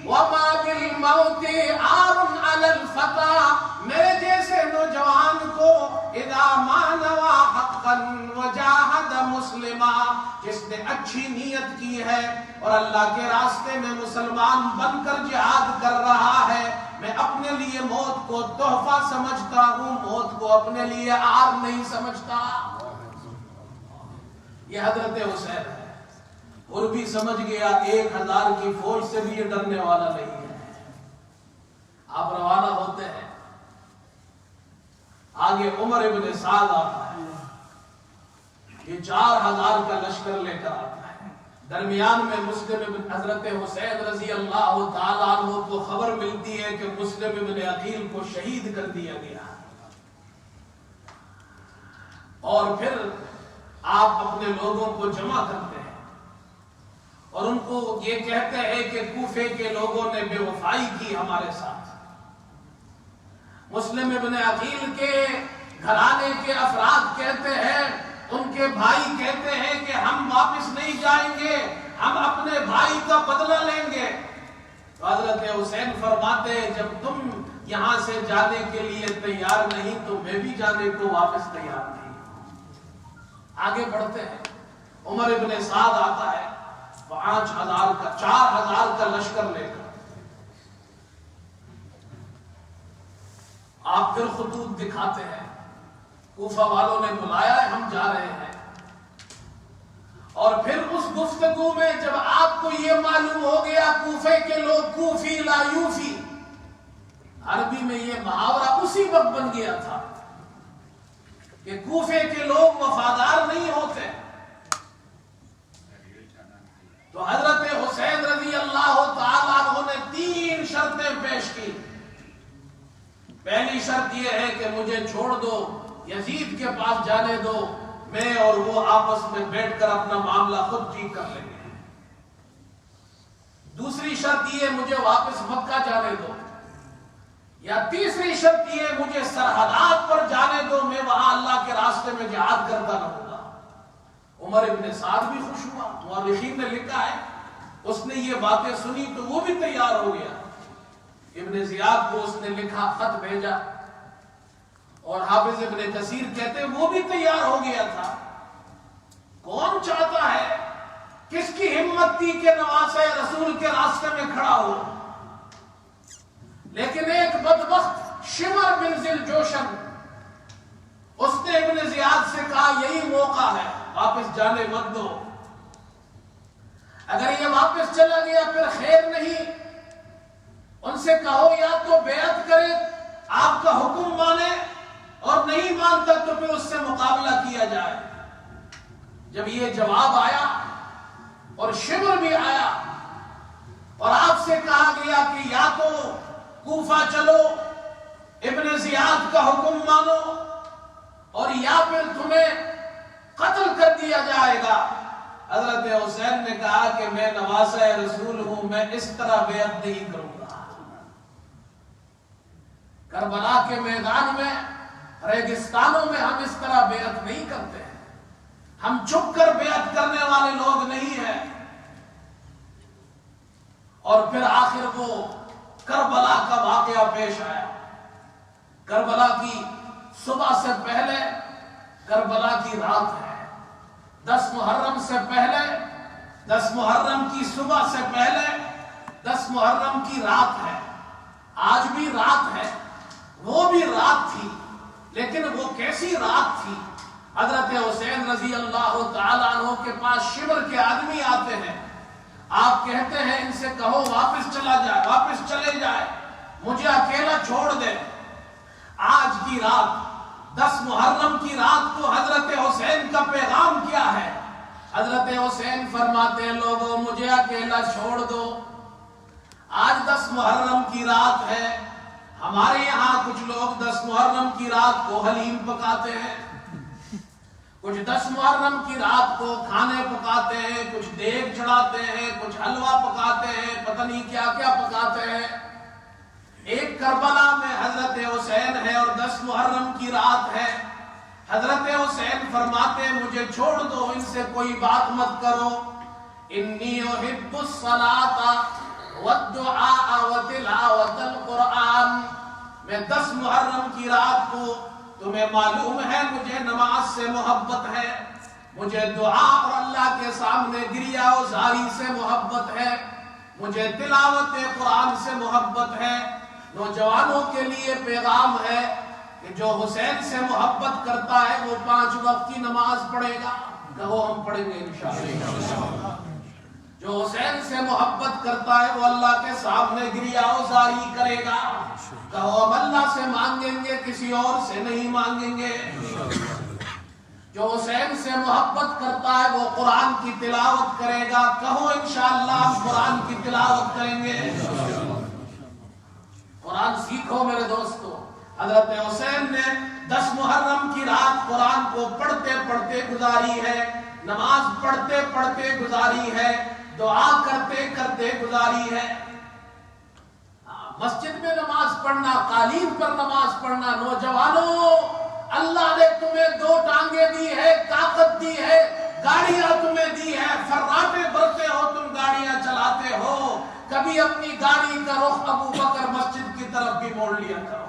وما بالموت عار علی الفتى، میرے جیسے نوجوان کو اذا ما نوى حقا وجاهد مسلما، جس نے اچھی نیت کی ہے اور اللہ کے راستے میں مسلمان بن کر جہاد کر رہا ہے، میں اپنے لیے موت کو تحفہ سمجھتا ہوں، موت کو اپنے لیے عار نہیں سمجھتا۔ یہ حضرت حسین ہے، اور بھی سمجھ گیا 1000 کی فوج سے بھی یہ ڈرنے والا نہیں ہے۔ آپ روانہ ہوتے ہیں، آگے عمر ابن سعد آتا ہے، یہ 4000 کا لشکر لے کر آتا ہے، درمیان میں مسلم ابن حضرت حسین رضی اللہ تعالیٰ عنہ کو خبر ملتی ہے کہ مسلم ابن عقیل کو شہید کر دیا گیا، اور پھر آپ اپنے لوگوں کو جمع کرتے ہیں اور ان کو یہ کہتے ہیں کہ کوفے کے لوگوں نے بے وفائی کی ہمارے ساتھ، مسلم ابن عقیل کے گھرانے کے افراد کہتے ہیں، ان کے بھائی کہتے ہیں کہ ہم واپس نہیں جائیں گے، ہم اپنے بھائی کا بدلہ لیں گے۔ تو حضرت حسین فرماتے ہیں جب تم یہاں سے جانے کے لیے تیار نہیں تو میں بھی جانے کو واپس تیار نہیں۔ آگے بڑھتے ہیں، عمر ابن سعد آتا ہے 4000 کا لشکر لے کر، آپ پھر خطوط دکھاتے ہیں، کوفہ والوں نے بلایا ہے ہم جا رہے ہیں، اور پھر اس گفتگو میں جب آپ کو یہ معلوم ہو گیا کوفے کے لوگ کوفی لا یوفی، عربی میں یہ محاورہ اسی وقت بن گیا تھا کہ کوفے کے لوگ وفادار نہیں ہوتے، تو حضرت حسین رضی اللہ تعالیٰ عنہ نے 3 شرطیں پیش کی۔ پہلی شرط یہ ہے کہ مجھے چھوڑ دو، یزید کے پاس جانے دو، میں اور وہ آپس میں بیٹھ کر اپنا معاملہ خود ٹھیک کر لیں گے۔ دوسری شرط یہ مجھے واپس مکہ جانے دو، یا تیسری شرط یہ مجھے سرحدات پر جانے دو، میں وہاں اللہ کے راستے میں جہاد کرتا رہوں گا۔ عمر ابن سعد بھی خوش ہوا، مورخین نے لکھا ہے اس نے یہ باتیں سنی تو وہ بھی تیار ہو گیا، ابن زیاد کو اس نے لکھا، خط بھیجا، اور حافظ ابن کثیر کہتے ہیں وہ بھی تیار ہو گیا تھا۔ کون چاہتا ہے کس کی ہمت تھی کہ نواسہ رسول کے راستے میں کھڑا ہو؟ لیکن ایک بدبخت شمر بن ذل جوشن، اس نے ابن زیاد سے کہا یہی موقع ہے، واپس جانے مت دو، اگر یہ واپس چلا گیا پھر خیر نہیں، ان سے کہو یا تو بیعت کرے، آپ کا حکم مانے، اور نہیں مانتا تو پھر اس سے مقابلہ کیا جائے۔ جب یہ جواب آیا اور شمر بھی آیا اور آپ سے کہا گیا کہ یا تو کوفہ چلو، ابن زیاد کا حکم مانو، اور یا پھر تمہیں قتل کر دیا جائے گا، حضرت حسین نے کہا کہ میں نواسہ رسول ہوں، میں اس طرح بیعت نہیں کروں گا۔ کربلا کے میدان میں، ریگستانوں میں ہم اس طرح بیعت نہیں کرتے ہیں، ہم چھپ کر بیعت کرنے والے لوگ نہیں ہیں۔ اور پھر آخر وہ کربلا کا واقعہ پیش آیا۔ کربلا کی صبح سے پہلے کربلا کی رات ہے، 10 محرم سے پہلے، 10 محرم کی صبح سے پہلے 10 محرم کی رات ہے۔ آج بھی رات ہے، وہ بھی رات تھی، لیکن وہ کیسی رات تھی؟ حضرت حسین رضی اللہ تعالیٰ عنہ کے پاس شمر کے آدمی آتے ہیں، آپ کہتے ہیں ان سے کہو واپس چلا جائے، واپس چلے جائے، مجھے اکیلا چھوڑ دے۔ آج کی رات، 10 محرم کی رات کو حضرت حسین کا پیغام کیا ہے؟ حضرت حسین فرماتے ہیں لوگوں مجھے اکیلا چھوڑ دو، آج 10 محرم کی رات ہے، ہمارے یہاں کچھ لوگ 10 محرم کی رات کو حلیم پکاتے ہیں، کچھ 10 محرم کی رات کو کھانے پکاتے ہیں، کچھ دیگ چڑھاتے ہیں، کچھ حلوہ پکاتے ہیں، پتہ نہیں کیا کیا پکاتے ہیں۔ ایک کربلا میں حضرت حسین ہے اور 10 محرم کی رات ہے۔ حضرت حسین فرماتے ہیں مجھے چھوڑ دو، ان سے کوئی بات مت کرو، انی احب الصلاۃ والدعاء وتلاوۃ القرآن، میں 10 محرم کی رات کو، تمہیں معلوم ہے مجھے نماز سے محبت ہے، مجھے دعا اور اللہ کے سامنے گریہ و زاری سے محبت ہے، مجھے تلاوت قرآن سے محبت ہے۔ نوجوانوں کے لیے پیغام ہے کہ جو حسین سے محبت کرتا ہے وہ 5 وقت کی نماز پڑھے گا، کہو ہم پڑھیں گے انشاءاللہ۔ جو حسین سے محبت کرتا ہے وہ اللہ کے سامنے گریہ و زاری کرے گا، کہو ہم اللہ سے مانگیں گے، کسی اور سے نہیں مانگیں گے۔ جو حسین سے محبت کرتا ہے وہ قرآن کی تلاوت کرے گا، کہو انشاءاللہ ہم قرآن کی تلاوت کریں گے۔ قرآن سیکھو میرے دوستو۔ حضرت حسین نے 10 محرم کی رات قرآن کو پڑھتے پڑھتے گزاری ہے، نماز پڑھتے پڑھتے گزاری ہے، دعا کرتے کرتے گزاری ہے۔ مسجد میں نماز پڑھنا، قالین پر نماز پڑھنا، نوجوانوں اللہ نے تمہیں 2 ٹانگیں دی ہے، طاقت دی ہے، گاڑیاں تمہیں دی ہے، فراٹے بھرتے ہو، تم گاڑیاں چلاتے ہو، کبھی اپنی گاڑی کا رخ ابو بکر مسجد کی طرف بھی موڑ لیا کرو۔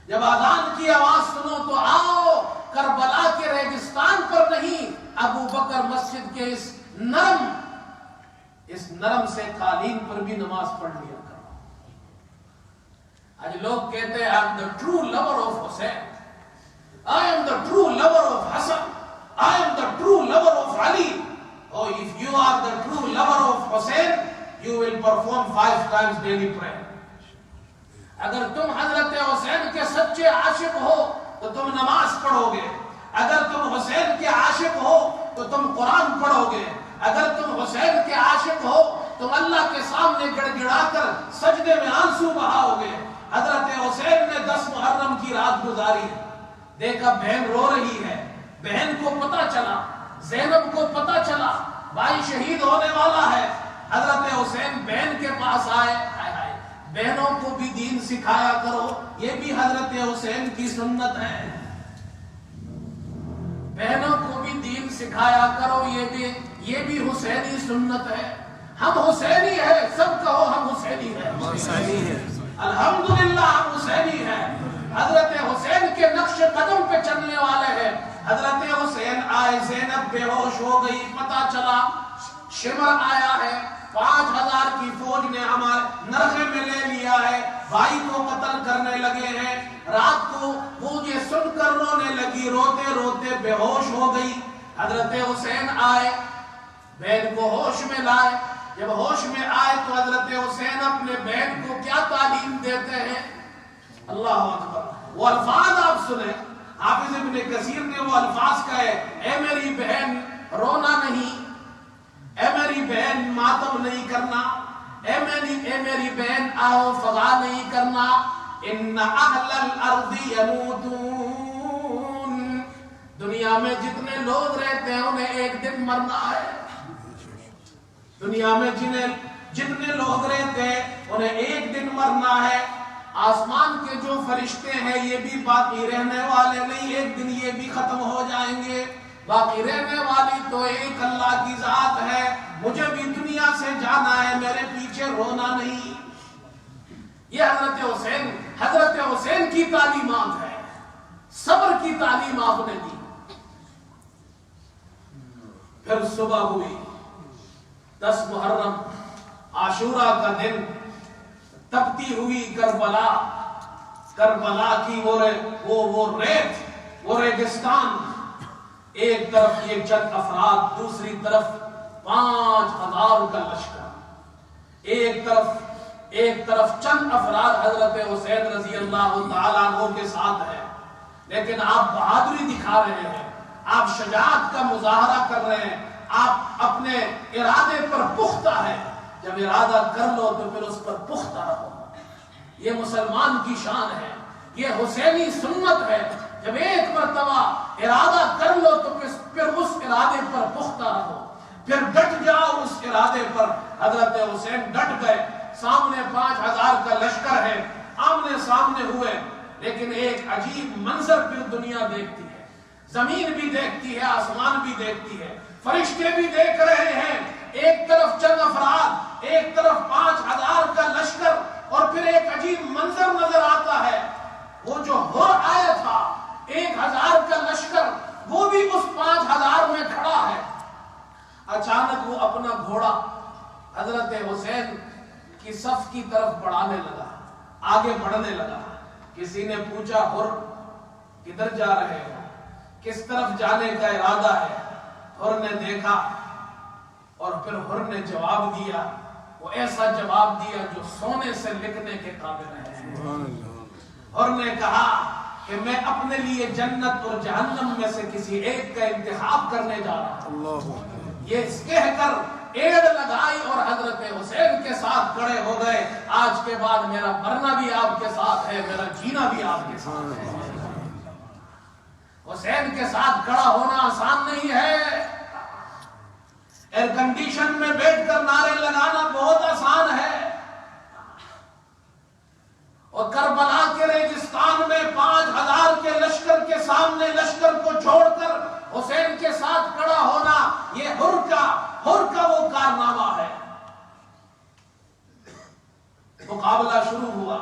جب اذان کی آواز سنو تو آؤ، کربلا کے ریگستان پر نہیں، ابو بکر مسجد کے اس نرم سے قالین پر بھی نماز پڑھ لیا کرو۔ آج لوگ کہتے ہیں I am the true lover of Hussein, I am the true lover of Hassan, I am the true lover of Ali. Oh, if you are the true lover of Hussein, you will perform 5 times daily prayer. اگر تم حضرت حسین کے سچے عاشق ہو تو تم نماز پڑھو گے، اگر تم حسین کے عاشق ہو تو تم قرآن پڑھو گے، اگر تم حسین کے عاشق ہو تم اللہ کے سامنے گڑ گڑا کر سجدے میں آنسو بہاؤ گے۔ حضرت حسین نے 10 محرم کی رات گزاری، دیکھا بہن رو رہی ہے، بہن کو پتا چلا، زینب کو پتا چلا بھائی شہید ہونے والا ہے، حضرت حسین بہن کے پاس آئے، بہنوں کو بھی دین سکھایا کرو، یہ بھی حضرت حسین کی سنت ہے، بہنوں کو بھی دین سکھایا کرو، یہ بھی حسینی سنت ہے، ہم حسینی ہیں، سب کہو ہم حسینی ہیں، الحمدللہ ہم حسینی ہیں، حضرت حسین کے نقش قدم پہ چلنے والے ہیں۔ حضرت حسین آئے، زینب بے ہوش ہو گئی، پتا چلا شمر آیا ہے، 5000 کی فوج نے ہمارے نرخے میں لے لیا ہے، بھائی کو قتل کرنے لگے ہیں۔ رات کو وہ یہ سن کر رونے لگی، روتے روتے بے ہوش ہو گئی۔ حضرت حسین آئے، بہن کو ہوش میں لائے۔ جب ہوش میں آئے تو حضرت حسین اپنے بہن کو کیا تعلیم دیتے ہیں؟ اللہ اکبر۔ وہ الفاظ آپ سنیں، حافظ ابن کثیر نے وہ الفاظ کہے، اے میری بہن رونا نہیں، اے میری بہن ماتم نہیں کرنا، اے میری بہن آہو فغا نہیں کرنا، ان اہل الارض یموتون، دنیا میں جتنے لوگ رہتے ہیں انہیں ایک دن مرنا ہے، دنیا میں جتنے لوگ رہتے ہیں انہیں ایک دن مرنا ہے۔ آسمان کے جو فرشتے ہیں یہ بھی باقی رہنے والے نہیں، ایک دن یہ بھی ختم ہو جائیں گے۔ باقی رہنے والی تو ایک اللہ کی ذات ہے۔ مجھے بھی دنیا سے جانا ہے، میرے پیچھے رونا نہیں۔ یہ حضرت حسین کی تعلیمات ہے، صبر کی تعلیم آپ نے دی۔ پھر صبح ہوئی 10 محرم، عاشورہ کا دن، تپتی ہوئی کربلا کی وہ ریت، وہ ریگستان، ایک طرف یہ چند افراد، دوسری طرف 5000 کا لشکر، ایک طرف چند افراد حضرت حسین رضی اللہ تعالیٰ عنہ کے ساتھ ہے، لیکن آپ بہادری دکھا رہے ہیں، آپ شجاعت کا مظاہرہ کر رہے ہیں، آپ اپنے ارادے پر پختہ ہے۔ جب ارادہ کر لو تو پھر اس پر پختہ رہو، یہ مسلمان کی شان ہے، یہ حسینی سنت ہے۔ جب ایک مرتبہ ارادہ کر لو تو پھر اس ارادے پر پختہ رہو، پھر ڈٹ جاؤ اس ارادے پر۔ حضرت حسین ڈٹ گئے، سامنے 5000 کا لشکر ہے، آمنے سامنے ہوئے، لیکن ایک عجیب منظر پھر دنیا دیکھتی ہے، زمین بھی دیکھتی ہے، آسمان بھی دیکھتی ہے، فرشتے بھی دیکھ رہے ہیں۔ ایک طرف چند افراد، ایک طرف 5000 کا لشکر، اور پھر ایک عجیب منظر نظر آتا ہے، وہ جو ہر آیا تھا 1000 کا لشکر، وہ بھی اس 5000 میں کھڑا ہے۔ اچانک وہ اپنا گھوڑا حضرت حسین کی صف کی طرف بڑھانے لگا، آگے بڑھنے لگا۔ کسی نے پوچھا، ہر کدھر جا رہے ہو؟ کس طرف جانے کا ارادہ ہے؟ ہر نے دیکھا اور پھر ہر نے جواب دیا، وہ ایسا جواب دیا جو سونے سے لکھنے کے قابل ہے۔ ہر نے کہا کہ میں اپنے لیے جنت اور جہنم میں سے کسی ایک کا انتخاب کرنے جا رہا ہوں۔ یہ کہہ کر ایڑ لگائی اور حضرت حسین کے ساتھ کھڑے ہو گئے۔ آج کے بعد میرا مرنا بھی آپ کے ساتھ ہے، میرا جینا بھی آپ کے ساتھ ہے۔ حسین کے ساتھ کھڑا ہونا آسان نہیں ہے۔ ایئر کنڈیشن میں بیٹھ کر نعرے لگانا بہت آسان ہے، اور کربلا کے ریگستان میں 5000 کے لشکر کے سامنے لشکر کو چھوڑ کر حسین کے ساتھ کھڑا ہونا، یہ ہر کا وہ کارنامہ ہے۔ مقابلہ شروع ہوا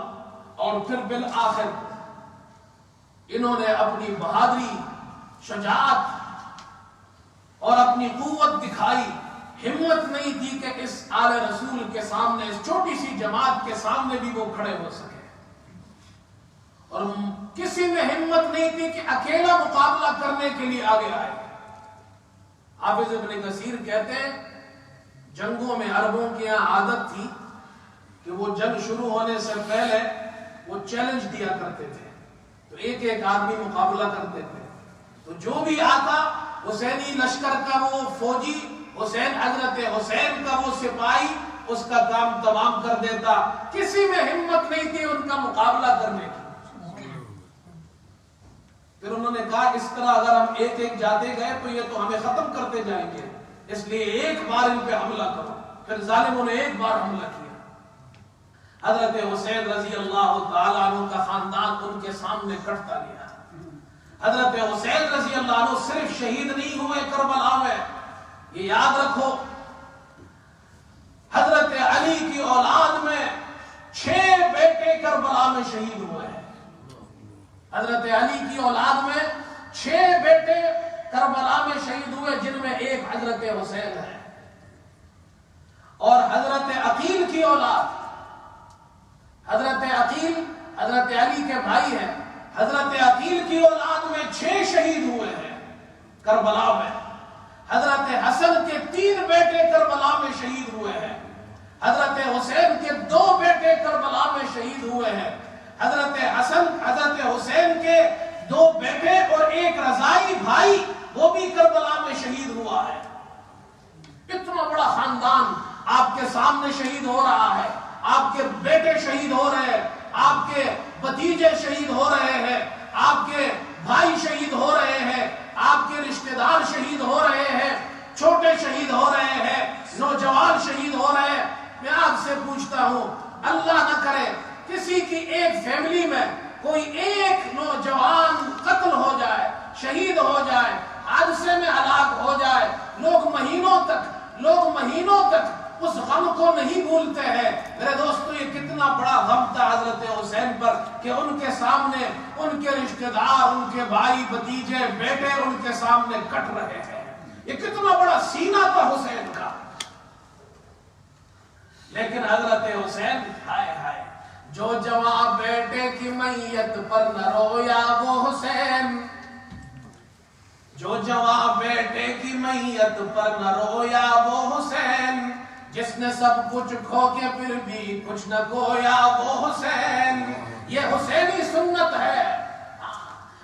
اور پھر بالآخر انہوں نے اپنی بہادری، شجاعت اور اپنی قوت دکھائی۔ ہمت نہیں تھی کہ اس آل رسول کے سامنے، اس چھوٹی سی جماعت کے سامنے بھی وہ کھڑے ہو سکے، اور کسی میں ہمت نہیں تھی کہ اکیلا مقابلہ کرنے کے لیے آگے آئے۔ حافظ ابن کثیر کہتے ہیں جنگوں میں عربوں کی یہاں عادت تھی کہ وہ جنگ شروع ہونے سے پہلے وہ چیلنج دیا کرتے تھے، تو ایک آدمی مقابلہ کرتے تھے، تو جو بھی آتا حسینی لشکر کا وہ فوجی، حضرت حسین کا وہ سپاہی، اس کا کام تمام کر دیتا۔ کسی میں ہمت نہیں تھی ان کا مقابلہ کرنے کی۔ پھر انہوں نے کہا اس طرح اگر ہم ایک جاتے گئے تو یہ تو ہمیں ختم کرتے جائیں گے، اس لیے ایک بار ان پہ حملہ کرو۔ پھر ظالموں نے ایک بار حملہ کیا۔ حضرت حسین رضی اللہ تعالیٰ عنہ کا خاندان ان کے سامنے کٹتا گیا۔ حضرت حسین رضی اللہ عنہ صرف شہید نہیں ہوئے کربلا میں، یہ یاد رکھو حضرت علی کی اولاد میں 6 بیٹے کربلا میں شہید ہوئے ہیں۔ حضرت علی کی اولاد میں 6 بیٹے کربلا میں شہید ہوئے، جن میں ایک حضرت حسین ہے۔ اور حضرت عقیل کی اولاد، حضرت عقیل حضرت علی کے بھائی ہیں، حضرت عقیل کی اولاد میں 6 شہید ہوئے ہیں کربلا میں۔ حضرت حسن کے 3 بیٹے کربلا میں شہید ہوئے ہیں۔ حضرت حسین کے 2 بیٹے کربلا میں شہید ہوئے ہیں۔ حضرت حسین کے 2 بیٹے اور 1 رضائی بھائی وہ بھی کربلا میں شہید ہوا ہے۔ اتنا بڑا خاندان آپ کے سامنے شہید ہو رہا ہے، آپ کے بیٹے شہید ہو رہے ہیں، آپ کے بھتیجے شہید ہو رہے ہیں، آپ کے بھائی شہید ہو رہے ہیں، آپ کے رشتہ دار شہید ہو رہے ہیں، چھوٹے شہید ہو رہے ہیں، نوجوان شہید ہو رہے ہیں۔ میں آپ سے پوچھتا ہوں، اللہ نہ کرے کسی کی ایک فیملی میں کوئی ایک نوجوان قتل ہو جائے، شہید ہو جائے، حادثے میں ہلاک ہو جائے، لوگ مہینوں تک اس غم کو نہیں بھولتے ہیں۔ میرے دوستو، یہ کتنا بڑا غم تھا حضرت حسین پر کہ ان کے سامنے ان کے رشتہ دار، ان کے بھائی بھتیجے بیٹے ان کے سامنے کٹ رہے ہیں۔ یہ کتنا بڑا سینہ تھا حسین کا۔ لیکن حضرت حسین، ہائے ہائے، جو جواں بیٹے کی میت پر نہ رویا وہ حسین، جو جواں بیٹے کی میت پر نہ رویا وہ حسین، جس نے سب کچھ کھو کے پھر بھی کچھ نہ کھویا وہ حسین۔ یہ حسینی سنت ہے۔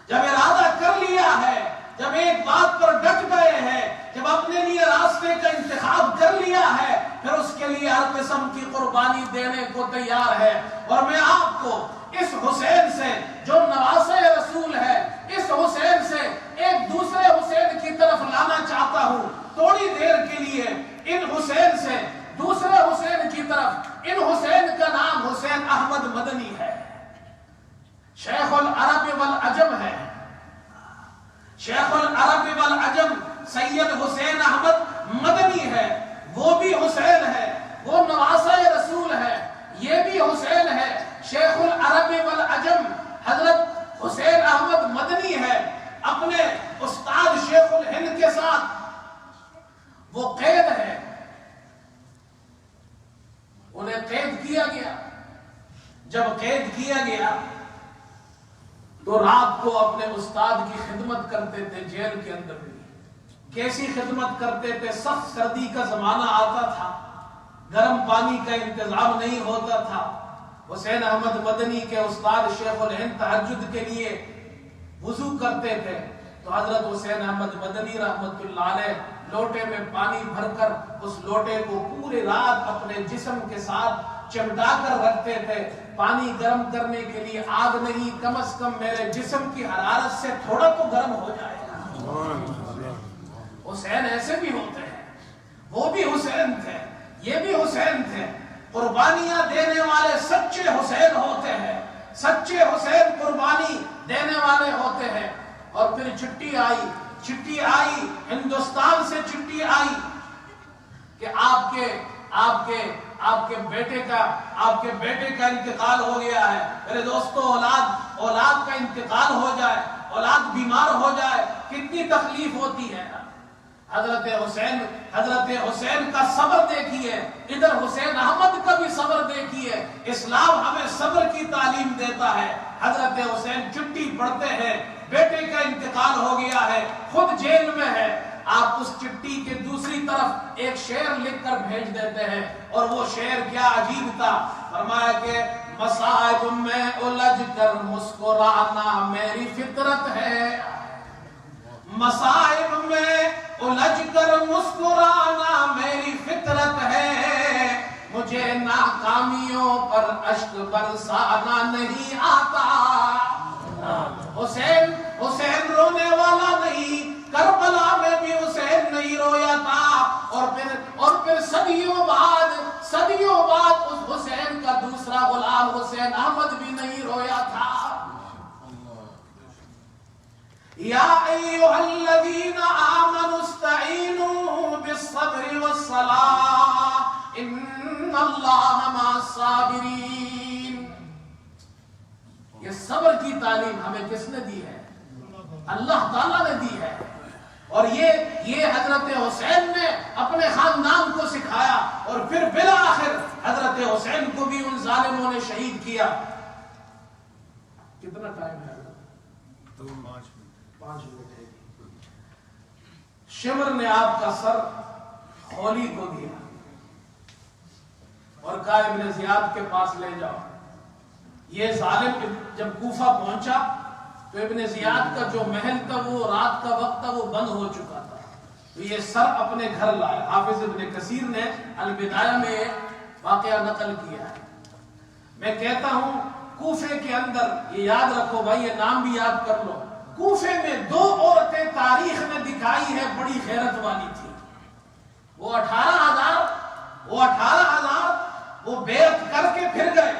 جب ارادہ کر لیا ہے، جب ایک بات پر ڈٹ گئے ہیں، جب اپنے لیے راستے کا انتخاب کر لیا ہے، پھر اس کے لیے ہر قسم کی قربانی دینے کو تیار ہے۔ اور میں آپ کو اس حسین سے جو نواسے رسول ہے، اس حسین سے ایک دوسرے حسین کی طرف لانا چاہتا ہوں۔ تھوڑی دیر کے لیے ان حسین سے دوسرے حسین کی طرف، ان حسین کا نام حسین احمد مدنی ہے، شیخ العرب والعجم ہے۔ شیخ العرب والعجم سید حسین احمد مدنی ہے، وہ بھی حسین ہے، وہ نواسہ رسول ہے، یہ بھی حسین ہے۔ شیخ العرب والعجم حضرت حسین احمد مدنی ہے، اپنے استاد شیخ الہند کے ساتھ وہ قید ہے، انہیں قید کیا گیا۔ جب قید کیا گیا تو رات کو اپنے استاد کی خدمت کرتے تھے جیل کے اندر بھی۔ کیسی خدمت کرتے تھے؟ سخت سردی کا زمانہ آتا تھا، گرم پانی کا انتظام نہیں ہوتا تھا۔ حسین احمد مدنی کے استاد شیخ الہند تہجد کے لیے وضو کرتے تھے تو حضرت حسین احمد مدنی رحمت اللہ علیہ لوٹے میں پانی بھر کر اس لوٹے کو پورے رات اپنے جسم کے ساتھ چمٹا کر رکھتے تھے۔ پانی گرم کرنے کے لیے آگ نہیں، کم از کم میرے جسم کی حرارت سے تھوڑا تو گرم ہو جائے گا۔ حسین ایسے بھی ہوتے ہیں، وہ بھی حسین تھے، یہ بھی حسین تھے۔ قربانیاں دینے والے سچے حسین ہوتے ہیں، سچے حسین قربانی دینے والے ہوتے ہیں۔ اور پھر چٹھی آئی ہندوستان سے، چٹھی آئی کہ آپ کے بیٹے کا انتقال ہو گیا ہے۔ میرے دوستو، اولاد کا انتقال ہو جائے، اولاد بیمار ہو جائے، کتنی تکلیف ہوتی ہے۔ حضرت حسین کا صبر دیکھیے، ادھر حسین احمد کا بھی صبر دیکھیے۔ اسلام ہمیں صبر کی تعلیم دیتا ہے۔ حضرت حسین چٹھی پڑھتے ہیں، بیٹے کا انتقال ہو گیا ہے، خود جیل میں ہے۔ آپ اس چٹھی کے دوسری طرف ایک شعر لکھ کر بھیج دیتے ہیں، اور وہ شعر کیا عجیب تھا۔ فرمایا کہ مصائب میں الجھ کر مسکرانا میری فطرت ہے، مصائب میں الجھ کر مسکرانا میری فطرت ہے، مجھے ناکامیوں پر اشک برسانا نہیں آتا۔ حسین رونے والا نہیں، کربلا میں بھی حسین نہیں رویا تھا۔ اور پھر صدیوں بعد اس حسین کا دوسرا غلام حسین احمد بھی نہیں رویا تھا۔ یا ایھا الذین آمنوا استعینوا بالصبر والصلاۃ ان اللہ مع الصابرین۔ یہ صبر کی تعلیم ہمیں کس نے دی ہے؟ اللہ تعالیٰ نے دی ہے۔ اور یہ حضرت حسین نے اپنے خاندان کو سکھایا، اور پھر بالآخر حضرت حسین کو بھی ان ظالموں نے شہید کیا۔ کتنا ٹائم ہے؟ 5 منٹ ہے۔ شمر نے آپ کا سر خولی کو دیا اور کہا ابن زیاد کے پاس لے جاؤ۔ یہ ظالم جب کوفہ پہنچا تو ابن زیاد کا جو محل تھا، وہ رات کا وقت تھا، وہ بند ہو چکا تھا، تو یہ سر اپنے گھر لائے۔ حافظ ابن کثیر نے البدایہ میں یہ واقعہ نقل کیا ہے۔ میں کہتا ہوں کوفے کے اندر، یہ یاد رکھو بھائی، یہ نام بھی یاد کر لو، کوفے میں 2 عورتیں تاریخ میں دکھائی ہے بڑی غیرت والی تھی۔ وہ 18,000 وہ بیعت کر کے پھر گئے،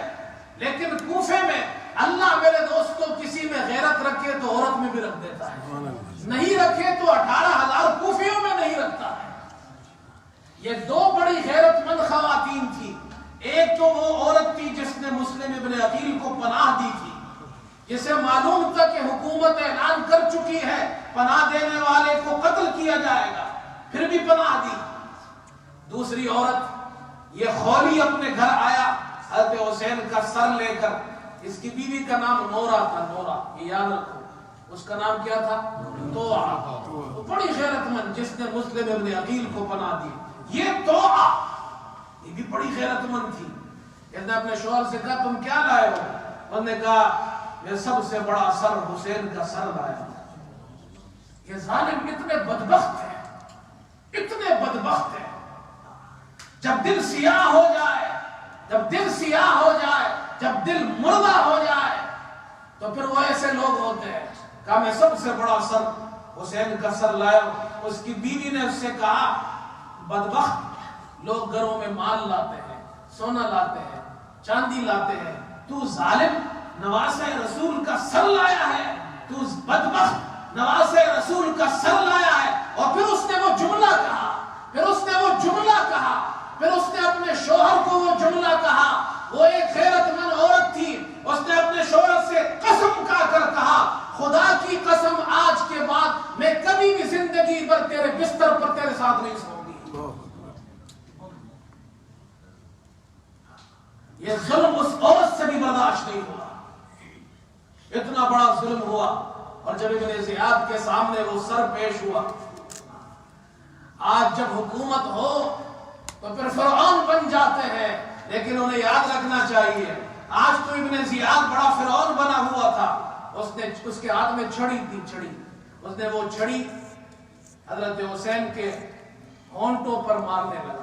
لیکن کوفے میں اللہ میرے دوستوں کسی میں غیرت رکھے تو عورت میں بھی رکھ دیتا ہے، نہیں رکھے تو 18,000 کوفیوں میں نہیں رکھتا ہے۔ یہ 2 بڑی غیرت مند خواتین تھی۔ ایک تو وہ عورت تھی جس نے مسلم ابن عقیل کو پناہ دی تھی، جسے معلوم تھا کہ حکومت اعلان کر چکی ہے پناہ دینے والے کو قتل کیا جائے گا، پھر بھی پناہ دی۔ دوسری عورت یہ خولی اپنے گھر آیا حضرت حسین کا سر لے کر۔ اس کی بیوی کا نام نورا تھا، نورا، یہ یاد رکھو، اس کا نام کیا تھا؟ توعا، بڑی غیرت مند جس نے مسلم ابن عقیل کو پناہ دی۔ یہ توعا یہ بھی بڑی غیرت مند تھی۔ اس نے اپنے شوہر سے کہا تم کیا لائے ہو؟ انہوں نے کہا میں سب سے بڑا سر حسین کا سر لایا ہوں۔ یہ ظالم اتنے بدبخت ہیں، اتنے بدبخت ہیں، جب دل سیاہ ہو جائے، جب دل سیاہ ہو جائے، جب دل مردہ ہو جائے تو پھر وہ ایسے لوگ ہوتے ہیں۔ کہا میں سب سے بڑا سر حسین کا سر لایا ہوں۔ اس کی بیوی نے اس سے کہا بدبخت، لوگ گھروں میں مال لاتے ہیں، سونا لاتے ہیں، چاندی لاتے ہیں، تو ظالم نواسہ رسول کا سر لایا ہے، تو بدبخت نواسہ رسول کا سر لایا ہے۔ اور پھر اس نے وہ جملہ کہا، پھر اس نے وہ جملہ کہا، پھر اس نے اپنے شوہر کو وہ جملہ کہا۔ وہ ایک غیرت مند عورت تھی، اس نے اپنے شوہر سے قسم کھا کر کہا خدا کی قسم آج کے بعد میں کبھی بھی زندگی پر تیرے بستر پر تیرے ساتھ نہیں سوؤں گی۔ یہ ظلم اس عورت سے بھی برداشت نہیں ہوا، اتنا بڑا ظلم ہوا۔ اور جب ابن زیاد کے سامنے وہ سر پیش ہوا، آج جب حکومت ہو تو پھر فرعون بن جاتے ہیں، لیکن انہیں یاد رکھنا چاہیے آج تو ابن زیاد بڑا فرعون بنا ہوا تھا۔ اس کے ہاتھ میں چھڑی تھی، چھڑی، اس نے وہ چھڑی حضرت حسین کے ہونٹوں پر مارنے لگا۔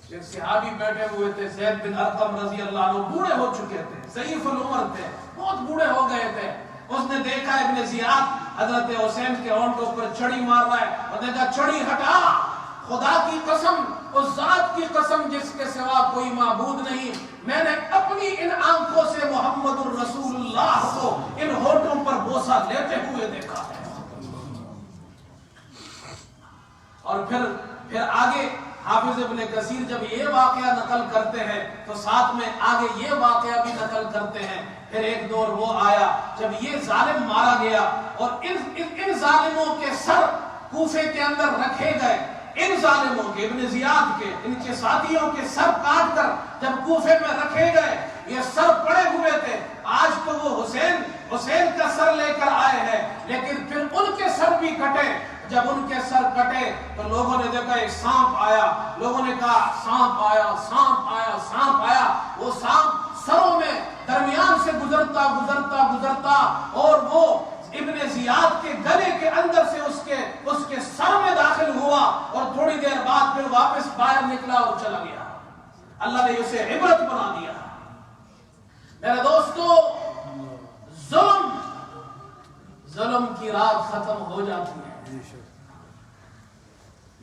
ایک صحابی بیٹھے ہوئے تھے، زید بن ارقم رضی اللہ عنہ، بوڑھے ہو چکے تھے، ضعیف العمر تھے، بہت بوڑھے ہو گئے تھے۔ اس نے دیکھا ابن زیاد حضرت حسین کے ہونٹوں پر چھڑی مار رہا ہے، اور نے کہا چھڑی ہٹا، خدا کی قسم، اس ذات کی قسم جس کے سوا کوئی معبود نہیں، میں نے اپنی ان آنکھوں سے محمد الرسول اللہ کو ان ہونٹوں پر بوسہ لیتے ہوئے دیکھا ہے۔ اور پھر آگے حافظ ابن کثیر جب یہ واقعہ نقل کرتے ہیں تو ساتھ میں آگے یہ واقعہ بھی نقل کرتے ہیں۔ پھر ایک دور وہ آیا جب یہ ظالم مارا گیا اور ان ظالموں کے سر کوفے کے اندر رکھے گئے، ان ظالموں کے، ابن زیاد کے، ان کے ساتھیوں کے سر کاٹ کر جب کوفے میں رکھے گئے، یہ سر پڑے ہوئے تھے۔ آج تو وہ حسین کا سر لے کر آئے ہیں، لیکن پھر ان کے سر بھی کٹے۔ جب ان کے سر کٹے تو لوگوں نے دیکھا ایک سانپ آیا، لوگوں نے کہا سانپ آیا، سانپ آیا، سانپ آیا۔ وہ سانپ سروں میں درمیان سے گزرتا گزرتا گزرتا اور وہ ابن زیاد کے گلے کے اندر سے اس کے سر میں داخل ہوا، اور تھوڑی دیر بعد پھر واپس باہر نکلا اور چلا گیا۔ اللہ نے اسے عبرت بنا دیا۔ میرے دوستو، ظلم کی رات ختم ہو جاتی ہے،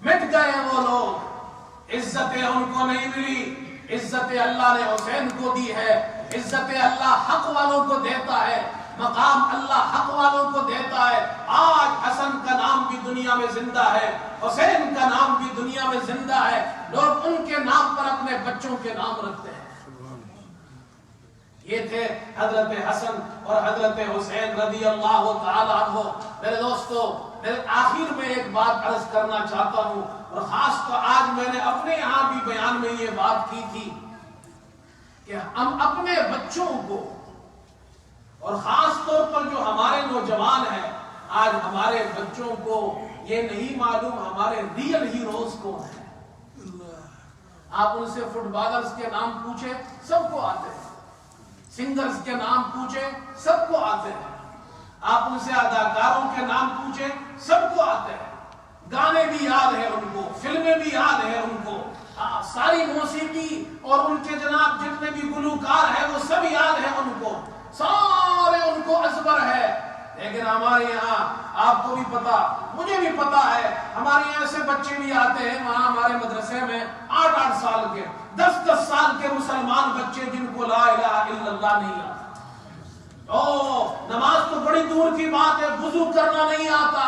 مٹ گئے وہ لوگ، عزتیں ان کو نہیں ملی، عزت اللہ نے حسین کو دی ہے، عزت اللہ حق والوں کو دیتا ہے، مقام اللہ حق والوں کو دیتا ہے۔ آج حسن کا نام بھی دنیا میں زندہ ہے، حسین کا نام بھی دنیا میں زندہ ہے، لوگ ان کے نام پر اپنے بچوں کے نام رکھتے ہیں۔ یہ تھے حضرت حسن اور حضرت حسین رضی اللہ تعالی عنہ۔ میرے دوستو، آخر میں ایک بات عرض کرنا چاہتا ہوں، اور خاص طور آج میں نے اپنے یہاں بھی بیان میں یہ بات کی تھی کہ ہم اپنے بچوں کو، اور خاص طور پر جو ہمارے نوجوان ہیں، آج ہمارے بچوں کو یہ نہیں معلوم ہمارے ریئل ہیروز کون ہیں۔ آپ ان سے فٹ بالرز کے نام پوچھیں، سب کو آتے ہیں، سنگرز کے نام پوچھیں، سب کو آتے ہیں، آپ ان سے اداکاروں کے نام پوچھیں، سب کو آتے ہیں، گانے بھی یاد ہیں ان کو، فلمیں بھی یاد ہیں ان کو، ساری موسیقی اور ان کے جناب جتنے بھی گلوکار ہیں وہ سب یاد ہیں ان کو، سارے ان کو ازبر ہے۔ لیکن ہمارے یہاں آپ کو بھی پتا، مجھے بھی پتا ہے، ہمارے یہاں ایسے بچے بھی آتے ہیں وہاں ہمارے مدرسے میں 8-8 سال کے، 10-10 سال کے مسلمان بچے جن کو لا الہ الا اللہ نہیں آتا، نماز تو بڑی دور کی بات ہے، وضو کرنا نہیں آتا،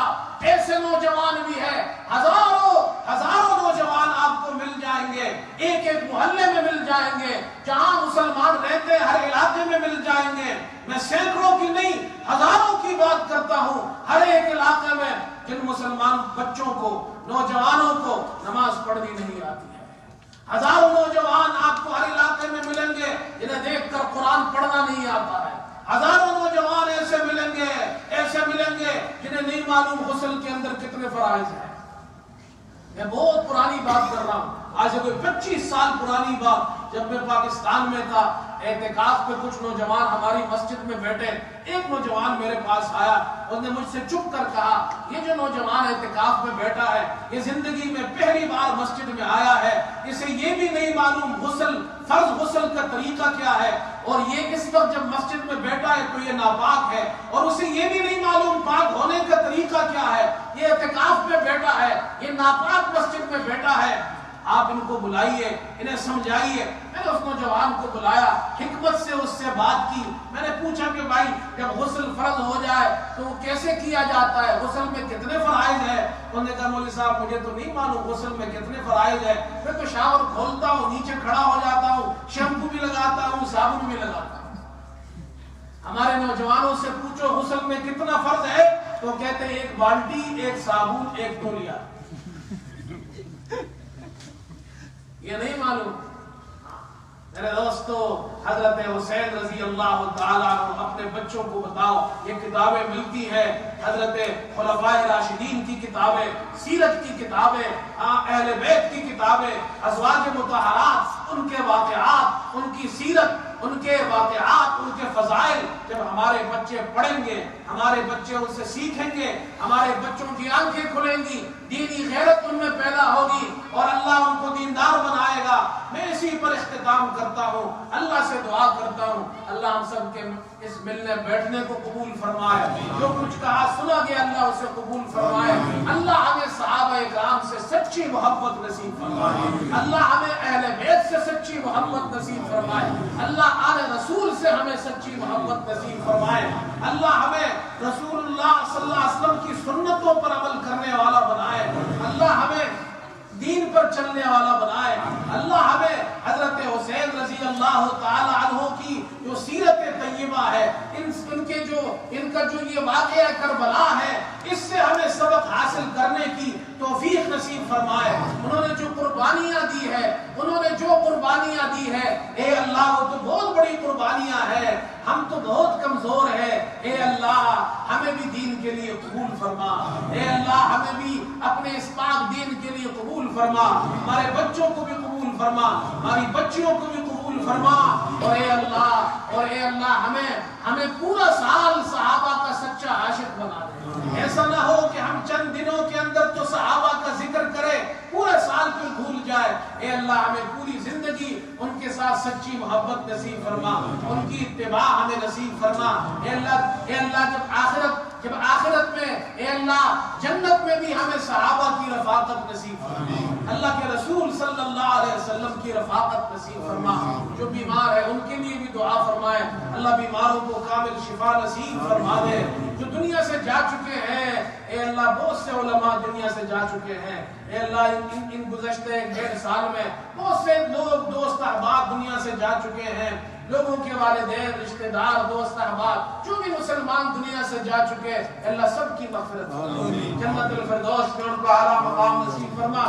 ایسے نوجوان بھی ہے، ہزاروں نوجوان آپ کو مل جائیں گے، ایک ایک محلے میں مل جائیں گے، جہاں مسلمان رہتے ہیں ہر علاقے میں مل جائیں گے۔ میں سینکڑوں کی نہیں، ہزاروں کی بات کرتا ہوں، ہر ایک علاقے میں جن مسلمان بچوں کو، نوجوانوں کو نماز پڑھنی نہیں آتی ہے، ہزاروں نوجوان آپ کو ہر علاقے میں ملیں گے جنہیں دیکھ کر قرآن پڑھنا نہیں آتا ہے، ہزاروں نوجوان ایسے ملیں گے جنہیں نہیں معلوم غسل کے اندر کتنے فرائض ہیں۔ میں بہت پرانی بات کر رہا ہوں، آج سے کوئی 25 سال پرانی بات، جب میں پاکستان میں تھا، اعتکاف پہ کچھ نوجوان ہماری مسجد میں بیٹھے، ایک نوجوان میرے پاس آیا، اس نے مجھ سے چپ کر کہا، یہ جو نوجوان اعتکاف میں بیٹھا ہے یہ زندگی میں پہلی بار مسجد میں آیا ہے، اسے یہ بھی نہیں معلوم فرض غسل کا طریقہ کیا ہے، اور یہ اس وقت جب مسجد میں بیٹھا ہے تو یہ ناپاک ہے، اور اسے یہ بھی نہیں معلوم پاک ہونے کا طریقہ کیا ہے، یہ اعتکاف میں بیٹھا ہے، یہ ناپاک مسجد میں بیٹھا ہے۔ آپ ان کو بلائیے، انہیں سمجھائیے۔ میں نے اس نوجوان کو بلایا، حکمت سے اس سے بات کی، میں نے پوچھا کہ بھائی جب غسل فرض ہو جائے تو وہ کیسے کیا جاتا ہے، غسل میں کتنے فرائض ہیں؟ انہوں نے کہا مولوی صاحب مجھے تو نہیں معلوم غسل میں کتنے فرائض ہیں، میں تو شاور کھولتا ہوں، نیچے کھڑا ہو جاتا ہوں، شیمپو بھی لگاتا ہوں، صابن بھی لگاتا ہوں۔ ہمارے نوجوانوں سے پوچھو غسل میں کتنا فرض ہے، تو کہتے ہیں ایک بالٹی، ایک صابن، ایک تولیہ۔ یہ نہیں معلوم۔ میرے دوستو، حضرت حسین رضی اللہ تعالیٰ عنہ اپنے بچوں کو بتاؤ، یہ کتابیں ملتی ہیں، حضرت خلفائے راشدین کی کتابیں، سیرت کی کتابیں، اہل بیت کی کتابیں، ازواج مطہرات، ان کے واقعات، ان کی سیرت، ان کے واقعات، ان کے فضائل جب ہمارے بچے پڑھیں گے، ہمارے بچے ان سے سیکھیں گے، ہمارے بچوں کی آنکھیں کھلیں گی، دینی غیرت ان میں پیدا ہوگی، اور اللہ ان کو دیندار بنائے گا۔ میں اسی پر اختتام کرتا ہوں، اللہ سے دعا کرتا ہوں اللہ ہم سب کے اس ملنے بیٹھنے کو قبول فرمائے، جو کچھ کہا سنا گیا اللہ اسے قبول فرمائے، اللہ ہمیں صحابہ اکرام سے سچی محبت نصیب فرمائے، اللہ ہمیں اہل بیت سے سچی محبت نصیب فرمائے، اللہ آل رسول سے ہمیں سچی محبت نصیب فرمائے، اللہ ہمیں رسول اللہ صلی اللہ علیہ وسلم کی سنتوں پر عمل کرنے والا بنائے، اللہ ہمیں دین پر چلنے والا بنائے، اللہ ہمیں حضرت حسین رضی اللہ تعالی عنہ کی جو سیرت طیبہ ہے، ان کا جو یہ واقعہ کربلا ہے، اس سے ہمیں سبق حاصل کرنے کی توفیق نصیب فرمائے۔ انہوں نے جو قربانیاں دی ہے، اے اللہ وہ تو بہت بڑی قربانیاں ہیں، ہم تو بہت کمزور ہیں، اے اللہ ہمیں بھی دین کے لیے قبول فرما، اے اللہ ہمیں بھی اپنے اس پاک دین کے لیے قبول فرما، ہمارے بچوں کو بھی قبول فرما، ہماری بچیوں کو بھی قبول فرما، اور اے اللہ ہمیں پورا سال صحابہ کا سچا عاشق بنا دے۔ ایسا نہ ہو کہ ہم چند دنوں کے اندر تو صحابہ کا ذکر کریں، پورے سال پہ بھول جائے۔ اے اللہ ہمیں پوری زندگی ان کے ساتھ سچی محبت نصیب فرما، ان کی اتباع ہمیں نصیب فرما۔ اے اللہ جب آخرت میں اے اللہ جنت میں بھی ہمیں صحابہ کی رفاقت نصیب فرما، اللہ کے رسول صلی اللہ علیہ وسلم کی رفاقت نصیب فرما۔ جو بیمار ہے ان کے لیے بھی دعا فرمائے، اللہ بیماروں کو کامل شفا نصیب فرما دے۔ جو دنیا سے جا چکے ہیں اے اللہ، بہت سے علماء دنیا سے جا چکے ہیں، اے اللہ ان گزشتہ 1.5 سال میں بہت سے لوگ دوست احباب دنیا سے جا چکے ہیں، لوگوں کے والدین، رشتہ دار، دوست احباب جو بھی مسلمان دنیا سے جا چکے، اللہ سب کی مغفرت فرما، جنت الفردوس میں ان کو اعلیٰ مقام نصیب فرما۔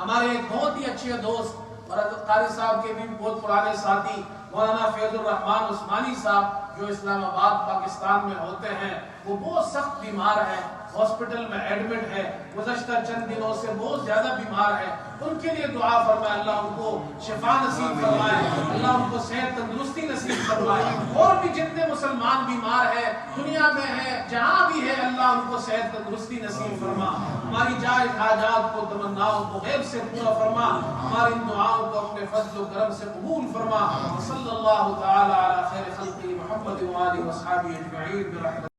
ہمارے ایک بہت ہی اچھے دوست اور حضرت قاری صاحب کے بھی بہت پرانے ساتھی مولانا فیض الرحمان عثمانی صاحب جو اسلام آباد پاکستان میں ہوتے ہیں، وہ بہت سخت بیمار ہیں، ہاسپٹل میں ایڈمٹ ہے، گزشتہ چند دنوں سے بہت زیادہ بیمار ہے۔ ان کے لیے دعا فرمائے، اللہ ان کو شفا نصیب فرمائے، اللہ ان کو صحت تندرستی نصیب فرمائے۔ اور بھی جتنے مسلمان بیمار ہیں دنیا میں ہیں، جہاں بھی ہے، اللہ ان کو صحت تندرستی نصیب فرما۔ ہماری جائز حاجات کو، تمناؤں کو غیب سے پورا فرما، ہماری دعاؤں کو اپنے فضل و کرم سے قبول فرما۔ صلی اللہ تعالی علی خیر خلقہ محمد و آلہ و اصحابہ اجمعین برحمتہ۔